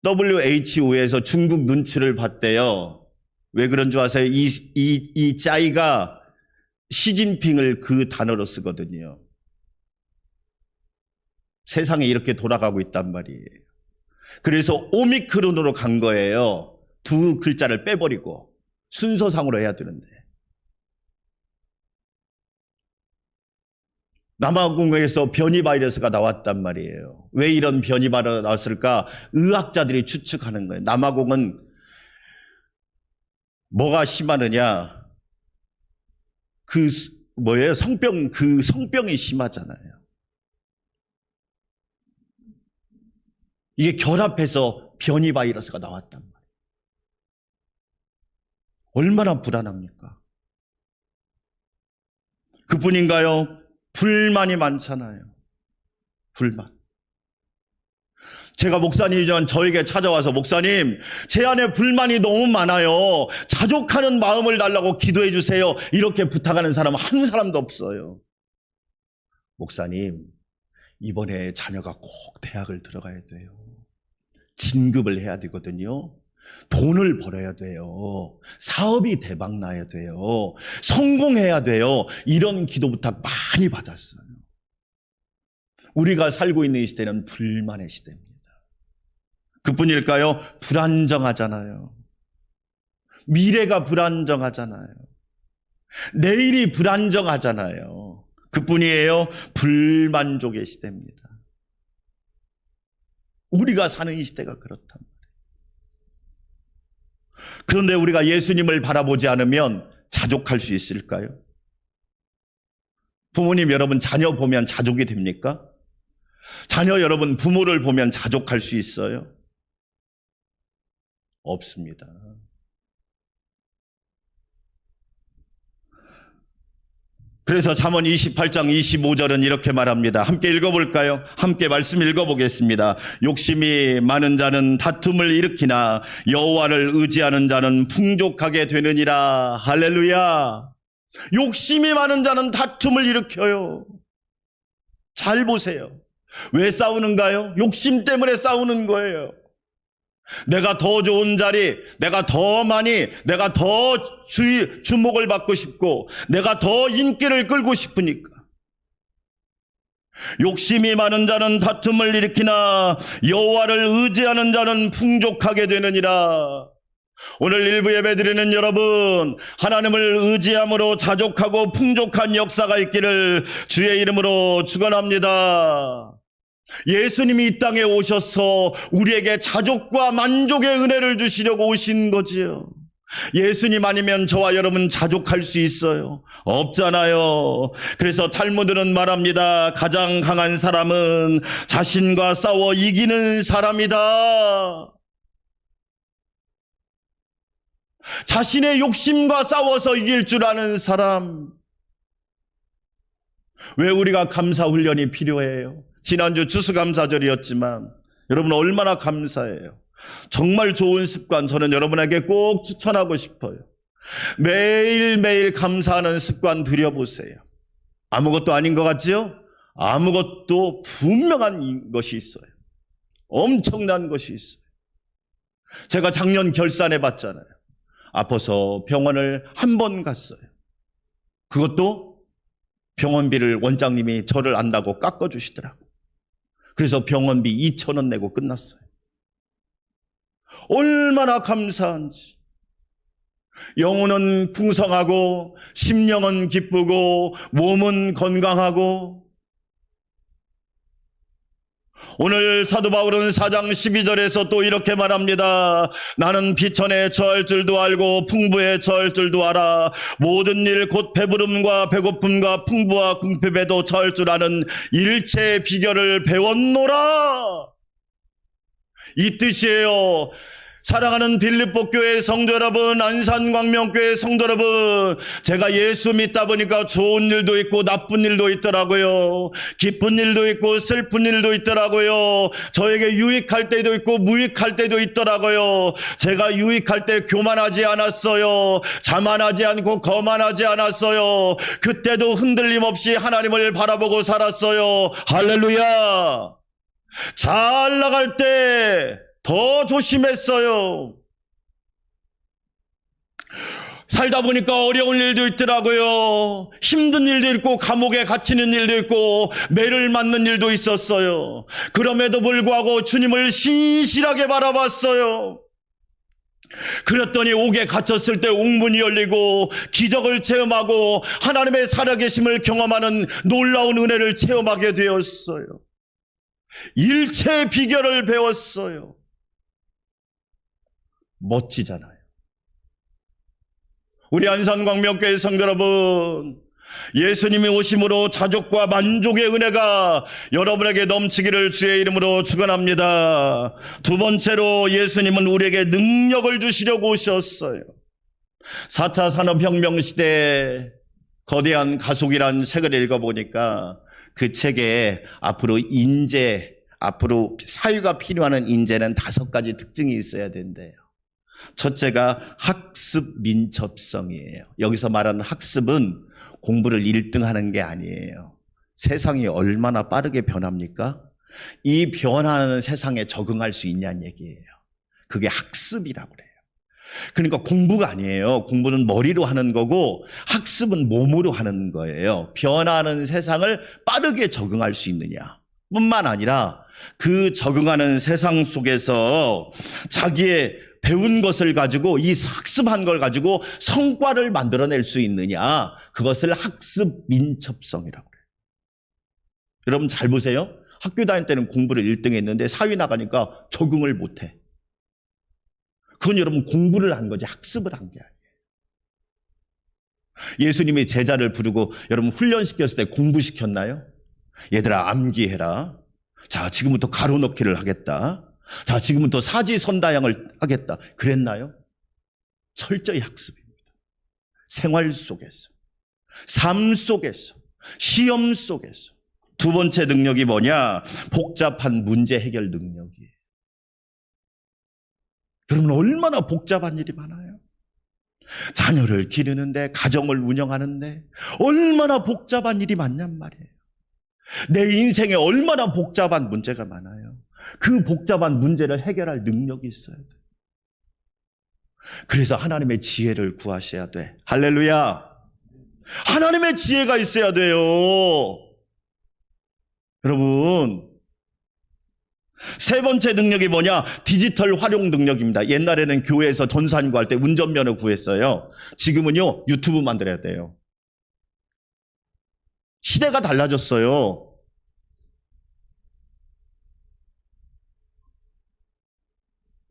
WHO에서 중국 눈치를 봤대요. 왜 그런 줄 아세요? 이 짜이가 시진핑을 그 단어로 쓰거든요. 세상이 이렇게 돌아가고 있단 말이에요. 그래서 오미크론으로 간 거예요. 두 글자를 빼버리고 순서상으로 해야 되는데. 남아공에서 변이 바이러스가 나왔단 말이에요. 왜 이런 변이 바이러스가 나왔을까? 의학자들이 추측하는 거예요. 남아공은 뭐가 심하느냐? 성병이 심하잖아요. 이게 결합해서 변이 바이러스가 나왔단 말이에요. 얼마나 불안합니까? 그뿐인가요? 불만이 많잖아요. 불만. 제가 목사님이지만 저에게 찾아와서 목사님, 제 안에 불만이 너무 많아요. 자족하는 마음을 달라고 기도해 주세요. 이렇게 부탁하는 사람은 한 사람도 없어요. 목사님, 이번에 자녀가 꼭 대학을 들어가야 돼요. 진급을 해야 되거든요. 돈을 벌어야 돼요. 사업이 대박 나야 돼요. 성공해야 돼요. 이런 기도 부탁 많이 받았어요. 우리가 살고 있는 이 시대는 불만의 시대입니다. 그뿐일까요? 불안정하잖아요. 미래가 불안정하잖아요. 내일이 불안정하잖아요. 그뿐이에요. 불만족의 시대입니다. 우리가 사는 이 시대가 그렇단 말이에요. 그런데 우리가 예수님을 바라보지 않으면 자족할 수 있을까요? 부모님 여러분 자녀 보면 자족이 됩니까? 자녀 여러분 부모를 보면 자족할 수 있어요? 없습니다. 그래서 잠언 28장 25절은 이렇게 말합니다. 함께 읽어볼까요? 함께 말씀 읽어보겠습니다. 욕심이 많은 자는 다툼을 일으키나 여호와를 의지하는 자는 풍족하게 되느니라. 할렐루야. 욕심이 많은 자는 다툼을 일으켜요. 잘 보세요. 왜 싸우는가요? 욕심 때문에 싸우는 거예요. 내가 더 좋은 자리, 내가 더 많이, 내가 더 주목을 받고 싶고, 내가 더 인기를 끌고 싶으니까. 욕심이 많은 자는 다툼을 일으키나 여호와를 의지하는 자는 풍족하게 되느니라. 오늘 일부 예배드리는 여러분, 하나님을 의지함으로 자족하고 풍족한 역사가 있기를 주의 이름으로 축원합니다. 예수님이 이 땅에 오셔서 우리에게 자족과 만족의 은혜를 주시려고 오신 거지요. 예수님 아니면 저와 여러분 자족할 수 있어요? 없잖아요. 그래서 탈무드는 말합니다. 가장 강한 사람은 자신과 싸워 이기는 사람이다. 자신의 욕심과 싸워서 이길 줄 아는 사람. 왜 우리가 감사훈련이 필요해요? 지난주 추수감사절이었지만 여러분 얼마나 감사해요. 정말 좋은 습관 저는 여러분에게 꼭 추천하고 싶어요. 매일매일 감사하는 습관 들여보세요. 아무것도 아닌 것 같지요? 아무것도 분명한 것이 있어요. 엄청난 것이 있어요. 제가 작년 결산해 봤잖아요. 아파서 병원을 한 번 갔어요. 그것도 병원비를 원장님이 저를 안다고 깎아주시더라고요. 그래서 병원비 2,000원 내고 끝났어요. 얼마나 감사한지. 영혼은 풍성하고 심령은 기쁘고 몸은 건강하고. 오늘 사도 바울은 4장 12절에서 또 이렇게 말합니다. 나는 비천에 처할 줄도 알고 풍부에 처할 줄도 알아. 모든 일 곧 배부름과 배고픔과 풍부와 궁핍에도 처할 줄 아는 일체의 비결을 배웠노라. 이 뜻이에요. 사랑하는 빌립보 교회 성도 여러분, 안산광명교회 성도 여러분, 제가 예수 믿다 보니까 좋은 일도 있고 나쁜 일도 있더라고요. 기쁜 일도 있고 슬픈 일도 있더라고요. 저에게 유익할 때도 있고 무익할 때도 있더라고요. 제가 유익할 때 교만하지 않았어요. 자만하지 않고 거만하지 않았어요. 그때도 흔들림 없이 하나님을 바라보고 살았어요. 할렐루야. 잘 나갈 때 더 조심했어요. 살다 보니까 어려운 일도 있더라고요. 힘든 일도 있고 감옥에 갇히는 일도 있고 매를 맞는 일도 있었어요. 그럼에도 불구하고 주님을 신실하게 바라봤어요. 그랬더니 옥에 갇혔을 때 옥문이 열리고 기적을 체험하고 하나님의 살아계심을 경험하는 놀라운 은혜를 체험하게 되었어요. 일체의 비결을 배웠어요. 멋지잖아요. 우리 안산광명교회 성도 여러분, 예수님이 오심으로 자족과 만족의 은혜가 여러분에게 넘치기를 주의 이름으로 축원합니다. 두 번째로 예수님은 우리에게 능력을 주시려고 오셨어요. 4차 산업혁명 시대에 거대한 가속이라는 책을 읽어보니까 그 책에 앞으로 사회가 필요한 인재는 5가지 특징이 있어야 된대요. 첫째가 학습 민첩성이에요. 여기서 말하는 학습은 공부를 1등 하는 게 아니에요. 세상이 얼마나 빠르게 변합니까? 이 변하는 세상에 적응할 수 있냐는 얘기예요. 그게 학습이라고 그래요. 그러니까 공부가 아니에요. 공부는 머리로 하는 거고 학습은 몸으로 하는 거예요. 변하는 세상을 빠르게 적응할 수 있느냐. 뿐만 아니라 그 적응하는 세상 속에서 자기의 배운 것을 가지고 이 학습한 걸 가지고 성과를 만들어낼 수 있느냐, 그것을 학습 민첩성이라고 그래요. 여러분 잘 보세요. 학교 다닐 때는 공부를 1등 했는데 사회 나가니까 적응을 못해. 그건 여러분 공부를 한 거지 학습을 한 게 아니에요. 예수님이 제자를 부르고 여러분 훈련시켰을 때 공부시켰나요? 얘들아 암기해라. 자, 지금부터 가로 넣기를 하겠다. 자, 지금부터 사지선다양을 하겠다. 그랬나요? 철저히 학습입니다. 생활 속에서, 삶 속에서, 시험 속에서. 두 번째 능력이 뭐냐? 복잡한 문제 해결 능력이에요. 여러분 얼마나 복잡한 일이 많아요. 자녀를 기르는데, 가정을 운영하는데 얼마나 복잡한 일이 많냔 말이에요. 내 인생에 얼마나 복잡한 문제가 많아요. 그 복잡한 문제를 해결할 능력이 있어야 돼. 그래서 하나님의 지혜를 구하셔야 돼. 할렐루야. 하나님의 지혜가 있어야 돼요. 여러분, 세 번째 능력이 뭐냐? 디지털 활용 능력입니다. 옛날에는 교회에서 전산 구할 때 운전면허 구했어요. 지금은요, 유튜브 만들어야 돼요. 시대가 달라졌어요.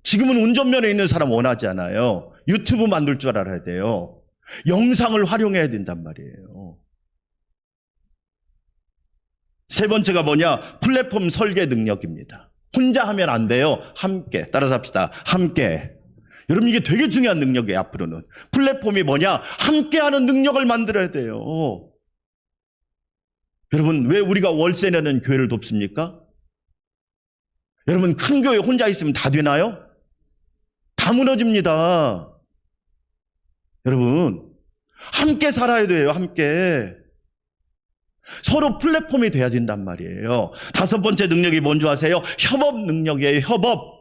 지금은 운전면허 있는 사람 원하지 않아요. 유튜브 만들 줄 알아야 돼요. 영상을 활용해야 된단 말이에요. 세 번째가 뭐냐? 플랫폼 설계 능력입니다. 혼자 하면 안 돼요. 함께. 따라서 합시다. 함께. 여러분 이게 되게 중요한 능력이에요. 앞으로는. 플랫폼이 뭐냐? 함께하는 능력을 만들어야 돼요. 여러분 왜 우리가 월세 내는 교회를 돕습니까? 여러분 큰 교회 혼자 있으면 다 되나요? 다 무너집니다. 여러분 함께 살아야 돼요. 함께. 서로 플랫폼이 돼야 된단 말이에요. 다섯 번째 능력이 뭔지 아세요? 협업 능력이에요. 협업.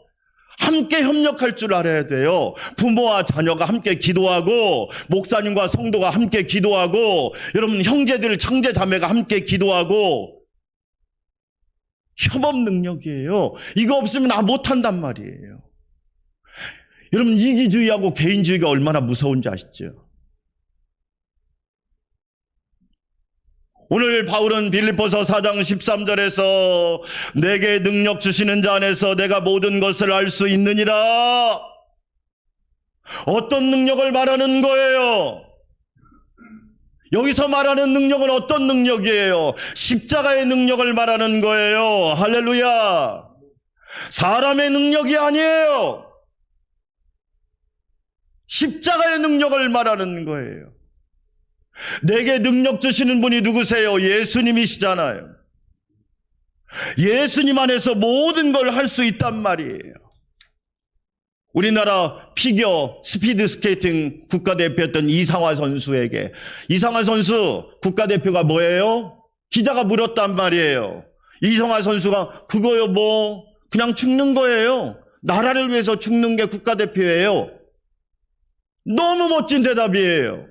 함께 협력할 줄 알아야 돼요. 부모와 자녀가 함께 기도하고, 목사님과 성도가 함께 기도하고, 여러분 형제들, 형제 자매가 함께 기도하고, 협업 능력이에요. 이거 없으면 못한단 말이에요. 여러분 이기주의하고 개인주의가 얼마나 무서운지 아시죠? 오늘 바울은 빌립보서 4장 13절에서 내게 능력 주시는 자 안에서 내가 모든 것을 알 수 있느니라. 어떤 능력을 말하는 거예요? 여기서 말하는 능력은 어떤 능력이에요? 십자가의 능력을 말하는 거예요. 할렐루야. 사람의 능력이 아니에요. 십자가의 능력을 말하는 거예요. 내게 능력 주시는 분이 누구세요? 예수님이시잖아요. 예수님 안에서 모든 걸 할 수 있단 말이에요. 우리나라 피겨 스피드 스케이팅 국가대표였던 이상화 선수에게, 이상화 선수 국가대표가 뭐예요? 기자가 물었단 말이에요. 이상화 선수가 그거요 뭐 그냥 죽는 거예요. 나라를 위해서 죽는 게 국가대표예요. 너무 멋진 대답이에요.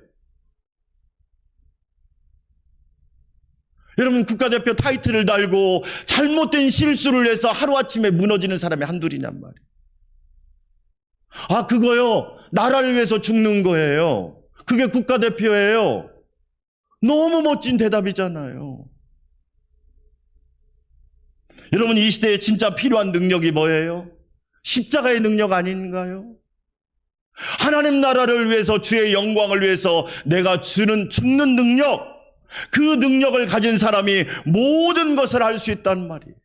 여러분 국가대표 타이틀을 달고 잘못된 실수를 해서 하루아침에 무너지는 사람이 한둘이냔 말이에요. 아 그거요 나라를 위해서 죽는 거예요. 그게 국가대표예요. 너무 멋진 대답이잖아요. 여러분 이 시대에 진짜 필요한 능력이 뭐예요? 십자가의 능력 아닌가요? 하나님 나라를 위해서 주의 영광을 위해서 내가 주는 죽는 능력, 그 능력을 가진 사람이 모든 것을 할 수 있단 말이에요.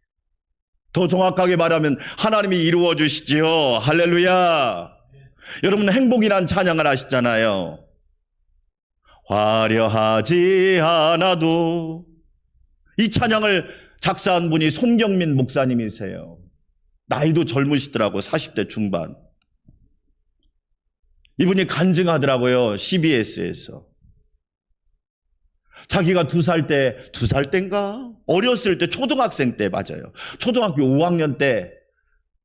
더 정확하게 말하면 하나님이 이루어 주시지요. 할렐루야. 여러분 행복이란 찬양을 아시잖아요. 화려하지 않아도. 이 찬양을 작사한 분이 손경민 목사님이세요. 나이도 젊으시더라고요. 40대 중반. 이분이 간증하더라고요. CBS에서. 자기가 2살 때인가? 어렸을 때 초등학생 때 맞아요. 초등학교 5학년 때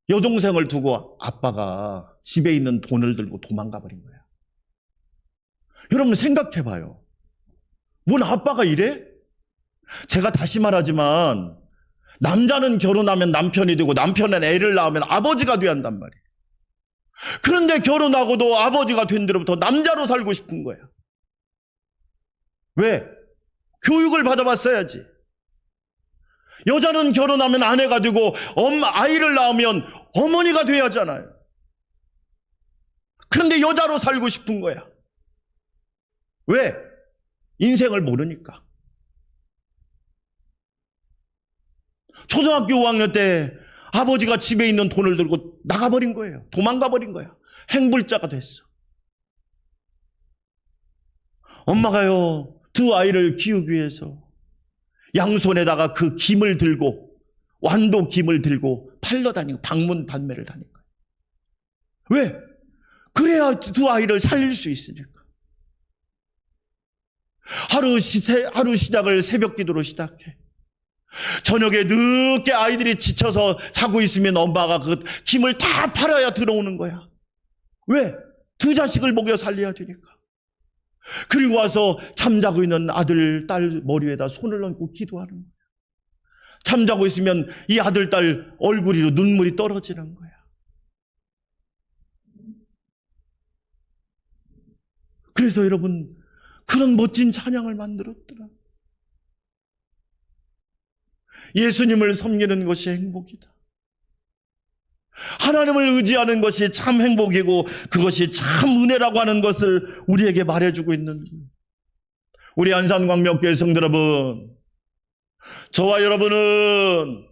여동생을 두고 아빠가 집에 있는 돈을 들고 도망가 버린 거야. 여러분 생각해봐요. 뭔 아빠가 이래? 제가 다시 말하지만 남자는 결혼하면 남편이 되고 남편은 애를 낳으면 아버지가 돼야 한단 말이에요. 그런데 결혼하고도 아버지가 된 뒤로부터 남자로 살고 싶은 거야. 왜? 교육을 받아봤어야지. 여자는 결혼하면 아내가 되고 아이를 낳으면 어머니가 돼야 하잖아요. 그런데 여자로 살고 싶은 거야. 왜? 인생을 모르니까. 초등학교 5학년 때 아버지가 집에 있는 돈을 들고 나가버린 거예요. 도망가버린 거야. 행불자가 됐어. 엄마가요, 두 아이를 키우기 위해서 양손에다가 그 김을 들고, 완도 김을 들고 팔러 다니고 방문 판매를 다닌 거예요. 왜? 그래야 두 아이를 살릴 수 있으니까. 하루 시작을 새벽 기도로 시작해. 저녁에 늦게 아이들이 지쳐서 자고 있으면 엄마가 그 김을 다 팔아야 들어오는 거야. 왜? 두 자식을 먹여 살려야 되니까. 그리고 와서 잠자고 있는 아들, 딸 머리에다 손을 얹고 기도하는 거야. 잠자고 있으면 이 아들, 딸 얼굴이로 눈물이 떨어지는 거야. 그래서 여러분, 그런 멋진 찬양을 만들었더라. 예수님을 섬기는 것이 행복이다. 하나님을 의지하는 것이 참 행복이고 그것이 참 은혜라고 하는 것을 우리에게 말해주고 있는 우리 안산광명교회 성도 여러분, 저와 여러분은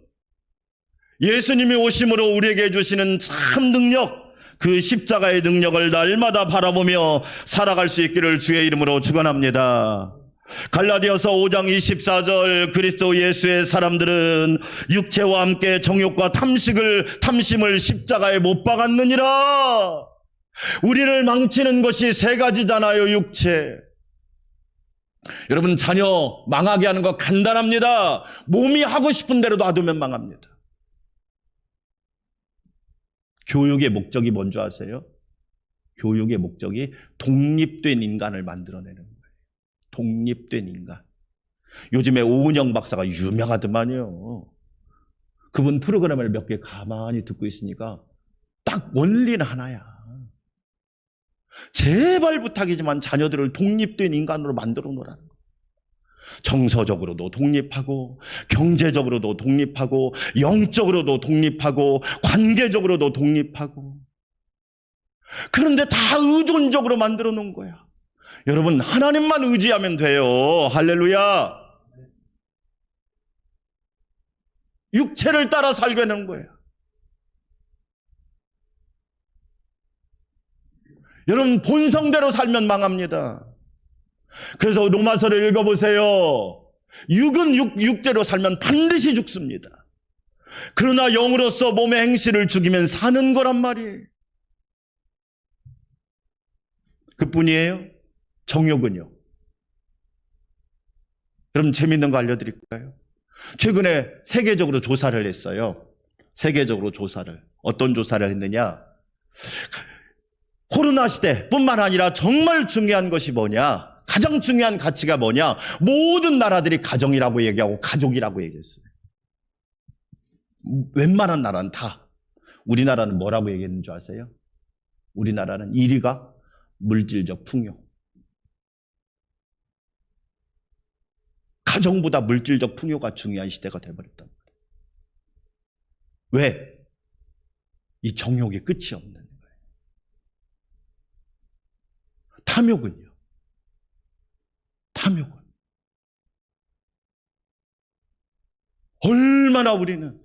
예수님이 오심으로 우리에게 주시는 참 능력, 그 십자가의 능력을 날마다 바라보며 살아갈 수 있기를 주의 이름으로 축원합니다. 갈라디아서 5장 24절, 그리스도 예수의 사람들은 육체와 함께 정욕과 탐심을 십자가에 못 박았느니라. 우리를 망치는 것이 세 가지잖아요. 육체. 여러분, 자녀 망하게 하는 거 간단합니다. 몸이 하고 싶은 대로 놔두면 망합니다. 교육의 목적이 뭔지 아세요? 교육의 목적이 독립된 인간을 만들어내는 거예요. 독립된 인간. 요즘에 오은영 박사가 유명하더만요. 그분 프로그램을 몇 개 가만히 듣고 있으니까 딱 원리는 하나야. 제발 부탁이지만 자녀들을 독립된 인간으로 만들어 놓으라는 거예요. 정서적으로도 독립하고, 경제적으로도 독립하고, 영적으로도 독립하고, 관계적으로도 독립하고. 그런데 다 의존적으로 만들어 놓은 거야. 여러분, 하나님만 의지하면 돼요. 할렐루야. 육체를 따라 살게 하는 거예요. 여러분, 본성대로 살면 망합니다. 그래서 로마서를 읽어보세요. 육은 육대로 살면 반드시 죽습니다. 그러나 영으로서 몸의 행실을 죽이면 사는 거란 말이에요. 그뿐이에요? 정욕은요? 여러분, 재밌는 거 알려드릴까요? 최근에 세계적으로 조사를 했어요. 세계적으로 조사를. 어떤 조사를 했느냐? 코로나 시대뿐만 아니라 정말 중요한 것이 뭐냐? 가장 중요한 가치가 뭐냐? 모든 나라들이 가정이라고 얘기하고 가족이라고 얘기했어요. 웬만한 나라는 다. 우리나라는 뭐라고 얘기했는 줄 아세요? 우리나라는 1위가 물질적 풍요. 가정보다 물질적 풍요가 중요한 시대가 되어버렸단 말이에요. 왜? 이 정욕의 끝이 없는 거예요. 탐욕은요? 탐욕은 얼마나 우리는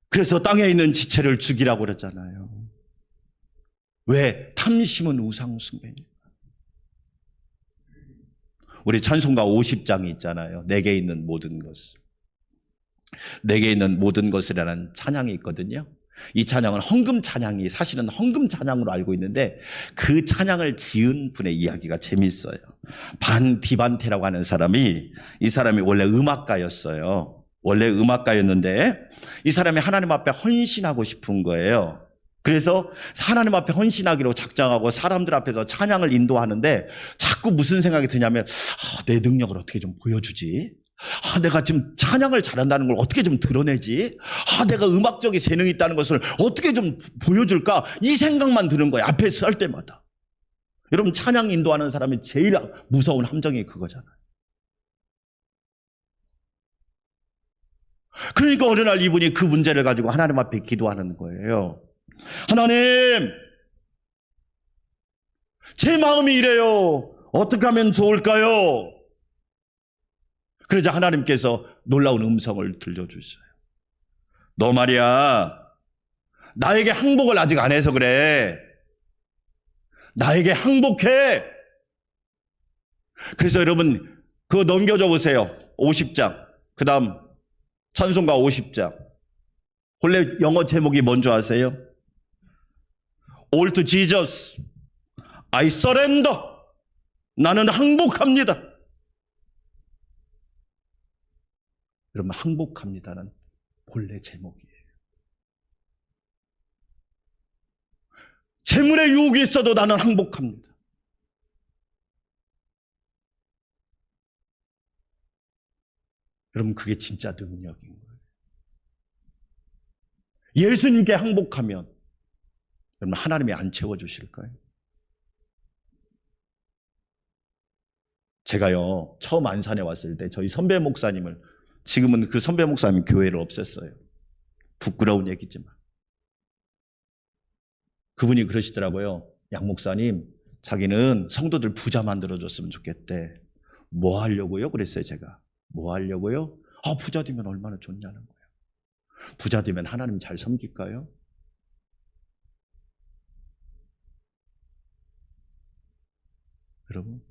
그래서 땅에 있는 지체를 죽이라고 그러잖아요. 왜? 탐심은 우상숭배니까. 우리 찬송가 50장이 있잖아요. 내게 있는 모든 것을. 내게 있는 모든 것이라는 찬양이 있거든요. 이 찬양은 헌금 찬양이 사실은 헌금 찬양으로 알고 있는데 그 찬양을 지은 분의 이야기가 재밌어요. 반 디반테라고 하는 사람이, 이 사람이 원래 음악가였어요. 원래 음악가였는데 이 사람이 하나님 앞에 헌신하고 싶은 거예요. 그래서 하나님 앞에 헌신하기로 작정하고 사람들 앞에서 찬양을 인도하는데 자꾸 무슨 생각이 드냐면 내 능력을 어떻게 좀 보여주지? 내가 지금 찬양을 잘한다는 걸 어떻게 좀 드러내지? 내가 음악적인 재능이 있다는 것을 어떻게 좀 보여줄까? 이 생각만 드는 거예요. 앞에 설 때마다. 여러분, 찬양 인도하는 사람이 제일 무서운 함정이 그거잖아요. 그러니까 어느 날 이분이 그 문제를 가지고 하나님 앞에 기도하는 거예요. 하나님, 제 마음이 이래요. 어떻게 하면 좋을까요? 그러자 하나님께서 놀라운 음성을 들려주셔요. 너 말이야, 나에게 항복을 아직 안 해서 그래. 나에게 항복해. 그래서 여러분, 그거 넘겨줘 보세요. 50장. 그 다음 찬송가 50장. 원래 영어 제목이 뭔지 아세요? All to Jesus, I surrender. 나는 항복합니다. 여러분, 항복합니다는 본래 제목이에요. 재물의 유혹이 있어도 나는 항복합니다. 여러분, 그게 진짜 능력인 거예요. 예수님께 항복하면 여러분, 하나님이 안 채워주실까요? 제가요, 처음 안산에 왔을 때 저희 선배 목사님을, 지금은 그 선배 목사님 교회를 없앴어요. 부끄러운 얘기지만. 그분이 그러시더라고요. 양 목사님, 자기는 성도들 부자 만들어줬으면 좋겠대. 뭐 하려고요? 그랬어요, 제가. 뭐 하려고요? 부자 되면 얼마나 좋냐는 거예요. 부자 되면 하나님 잘 섬길까요? 여러분,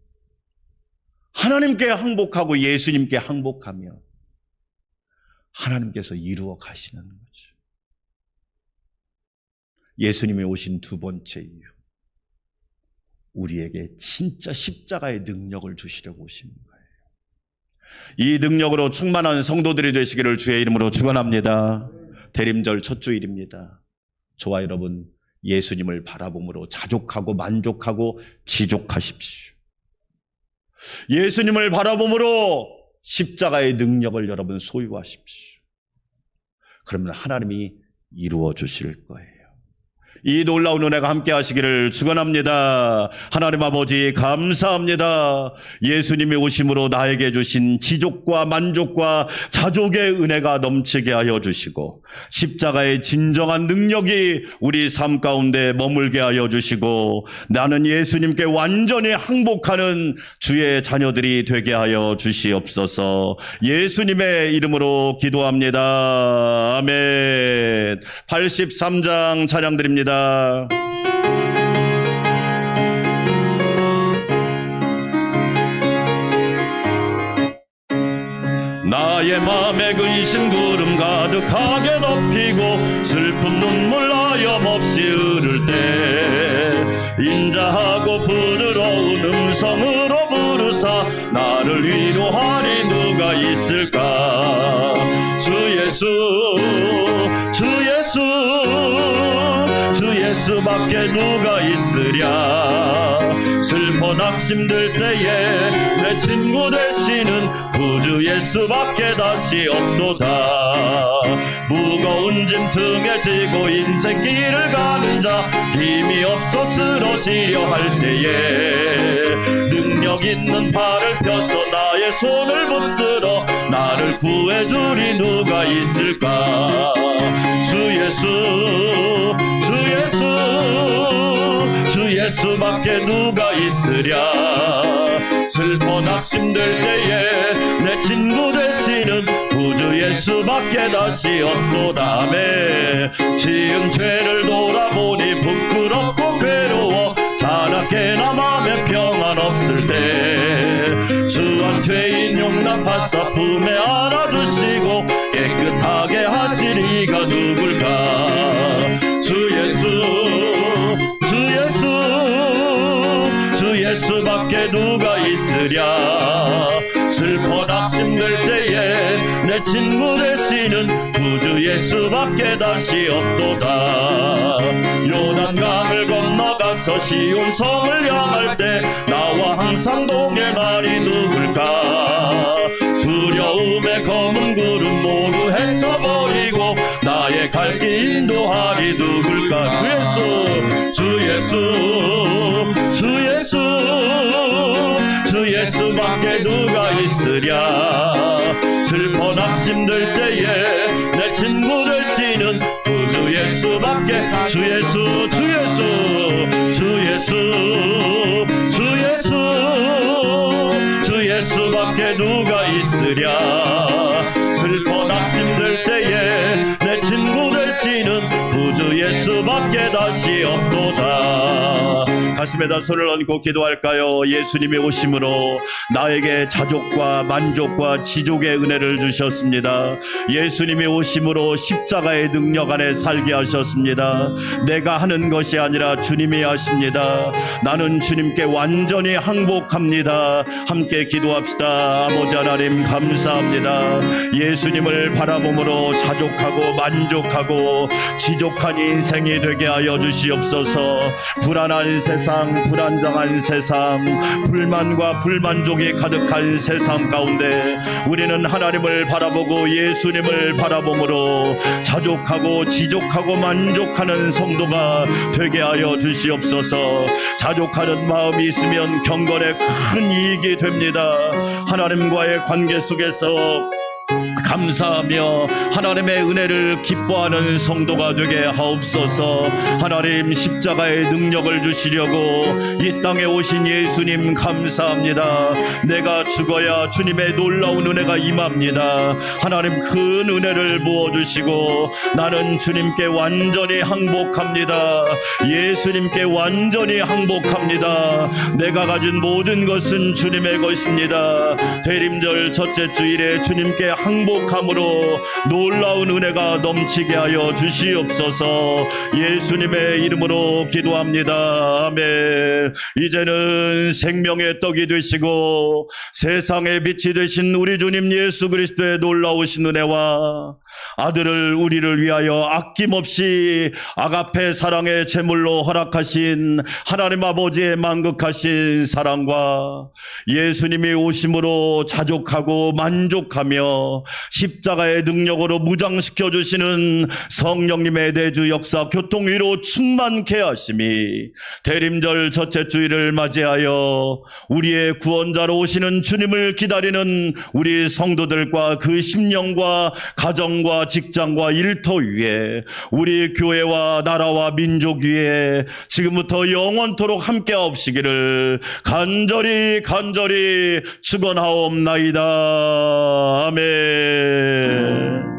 하나님께 항복하고 예수님께 항복하며 하나님께서 이루어 가시는 거죠. 예수님이 오신 두 번째 이유, 우리에게 진짜 십자가의 능력을 주시려고 오신 거예요. 이 능력으로 충만한 성도들이 되시기를 주의 이름으로 축원합니다. 대림절 첫 주일입니다. 저와 여러분, 예수님을 바라봄으로 자족하고 만족하고 지족하십시오. 예수님을 바라봄으로 십자가의 능력을 여러분 소유하십시오. 그러면 하나님이 이루어 주실 거예요. 이 놀라운 은혜가 함께 하시기를 축원합니다. 하나님 아버지, 감사합니다. 예수님이 오심으로 나에게 주신 지족과 만족과 자족의 은혜가 넘치게 하여 주시고, 십자가의 진정한 능력이 우리 삶 가운데 머물게 하여 주시고, 나는 예수님께 완전히 항복하는 주의 자녀들이 되게 하여 주시옵소서. 예수님의 이름으로 기도합니다. 아멘. 83장 찬양드립니다. 나의 맘에 근심 구름 가득하게 덮이고 슬픈 눈물 하염없이 흐를 때 인자하고 부드러운 음성으로 부르사 나를 위로하리 누가 있을까? 주 예수, 주 예수, 주 예수밖에 누가 있으랴. 슬퍼 낙심들 때에 내 친구 되시는 구주 예수밖에 다시 없도다. 무거운 짐 등에 지고 인생길을 가는 자, 힘이 없어 쓰러지려 할 때에 능력 있는 팔을 펴서 나의 손을 붙들어 나를 구해주리 누가 있을까? 주 예수, 주 예수, 주 예수밖에 누가 있으랴. 슬퍼 낙심될 때에 내 친구 되시는 구주 예수밖에 다시 없도다. 지은 죄를 돌아보니 부끄럽고 괴로워 자나깨나 맘에 평안 없을 때 주한 죄인 용납하사 품에 안아주시고 깨끗하게 하실 이가 누굴까? 주 예수, 주 예수, 주 예수밖에 누가 있으랴. 슬퍼 낙심될 때에 내 친구 되시는 구주 예수밖에 다시 없도다. 요단강을 건너가서 시온 성을 향할 때 나와 항상 동행하리 누굴까? 두려움 밝게 인도하리 누굴까? 주 예수밖에 누가 있으랴. 슬퍼 낙심들 때에 내 친구 되시는 구주 예수밖에. 주 예수밖에 누가 있으랴. 슬퍼 낙심들 때에 내 친구 되시는 구주 예수밖에 다시 없도다. 가슴에다 손을 얹고 기도할까요? 예수님이 오심으로 나에게 자족과 만족과 지족의 은혜를 주셨습니다. 예수님이 오심으로 십자가의 능력 안에 살게 하셨습니다. 내가 하는 것이 아니라 주님이 하십니다. 나는 주님께 완전히 항복합니다. 함께 기도합시다. 아버지 하나님 감사합니다. 예수님을 바라봄으로 자족하고 만족하고 지족한 인생이 되게 하여 주시옵소서. 불안한 세상, 불안정한 세상, 불만과 불만족이 가득한 세상 가운데 우리는 하나님을 바라보고 예수님을 바라봄으로 자족하고 지족하고 만족하는 성도가 되게 하여 주시옵소서. 자족하는 마음이 있으면 경건에 큰 이익이 됩니다. 하나님과의 관계 속에서 감사하며 하나님의 은혜를 기뻐하는 성도가 되게 하옵소서. 하나님 십자가의 능력을 주시려고 이 땅에 오신 예수님 감사합니다. 내가 죽어야 주님의 놀라운 은혜가 임합니다. 하나님 큰 은혜를 부어주시고 나는 주님께 완전히 항복합니다. 예수님께 완전히 항복합니다. 내가 가진 모든 것은 주님의 것입니다. 대림절 첫째 주일에 주님께 항복함으로 놀라운 은혜가 넘치게 하여 주시옵소서. 예수님의 이름으로 기도합니다. 아멘. 이제는 생명의 떡이 되시고 세상의 빛이 되신 우리 주님 예수 그리스도의 놀라우신 은혜와 아들을 우리를 위하여 아낌없이 아가페 사랑의 제물로 허락하신 하나님 아버지의 만극하신 사랑과 예수님이 오심으로 자족하고 만족하며 십자가의 능력으로 무장시켜 주시는 성령님의 내주 역사 교통위로 충만케 하심이 대림절 첫째 주일을 맞이하여 우리의 구원자로 오시는 주님을 기다리는 우리 성도들과 그 심령과 가정과 직장과 일터 위에 우리 교회와 나라와 민족 위에 지금부터 영원토록 함께 하옵시기를 간절히 축원하옵나이다. 아멘.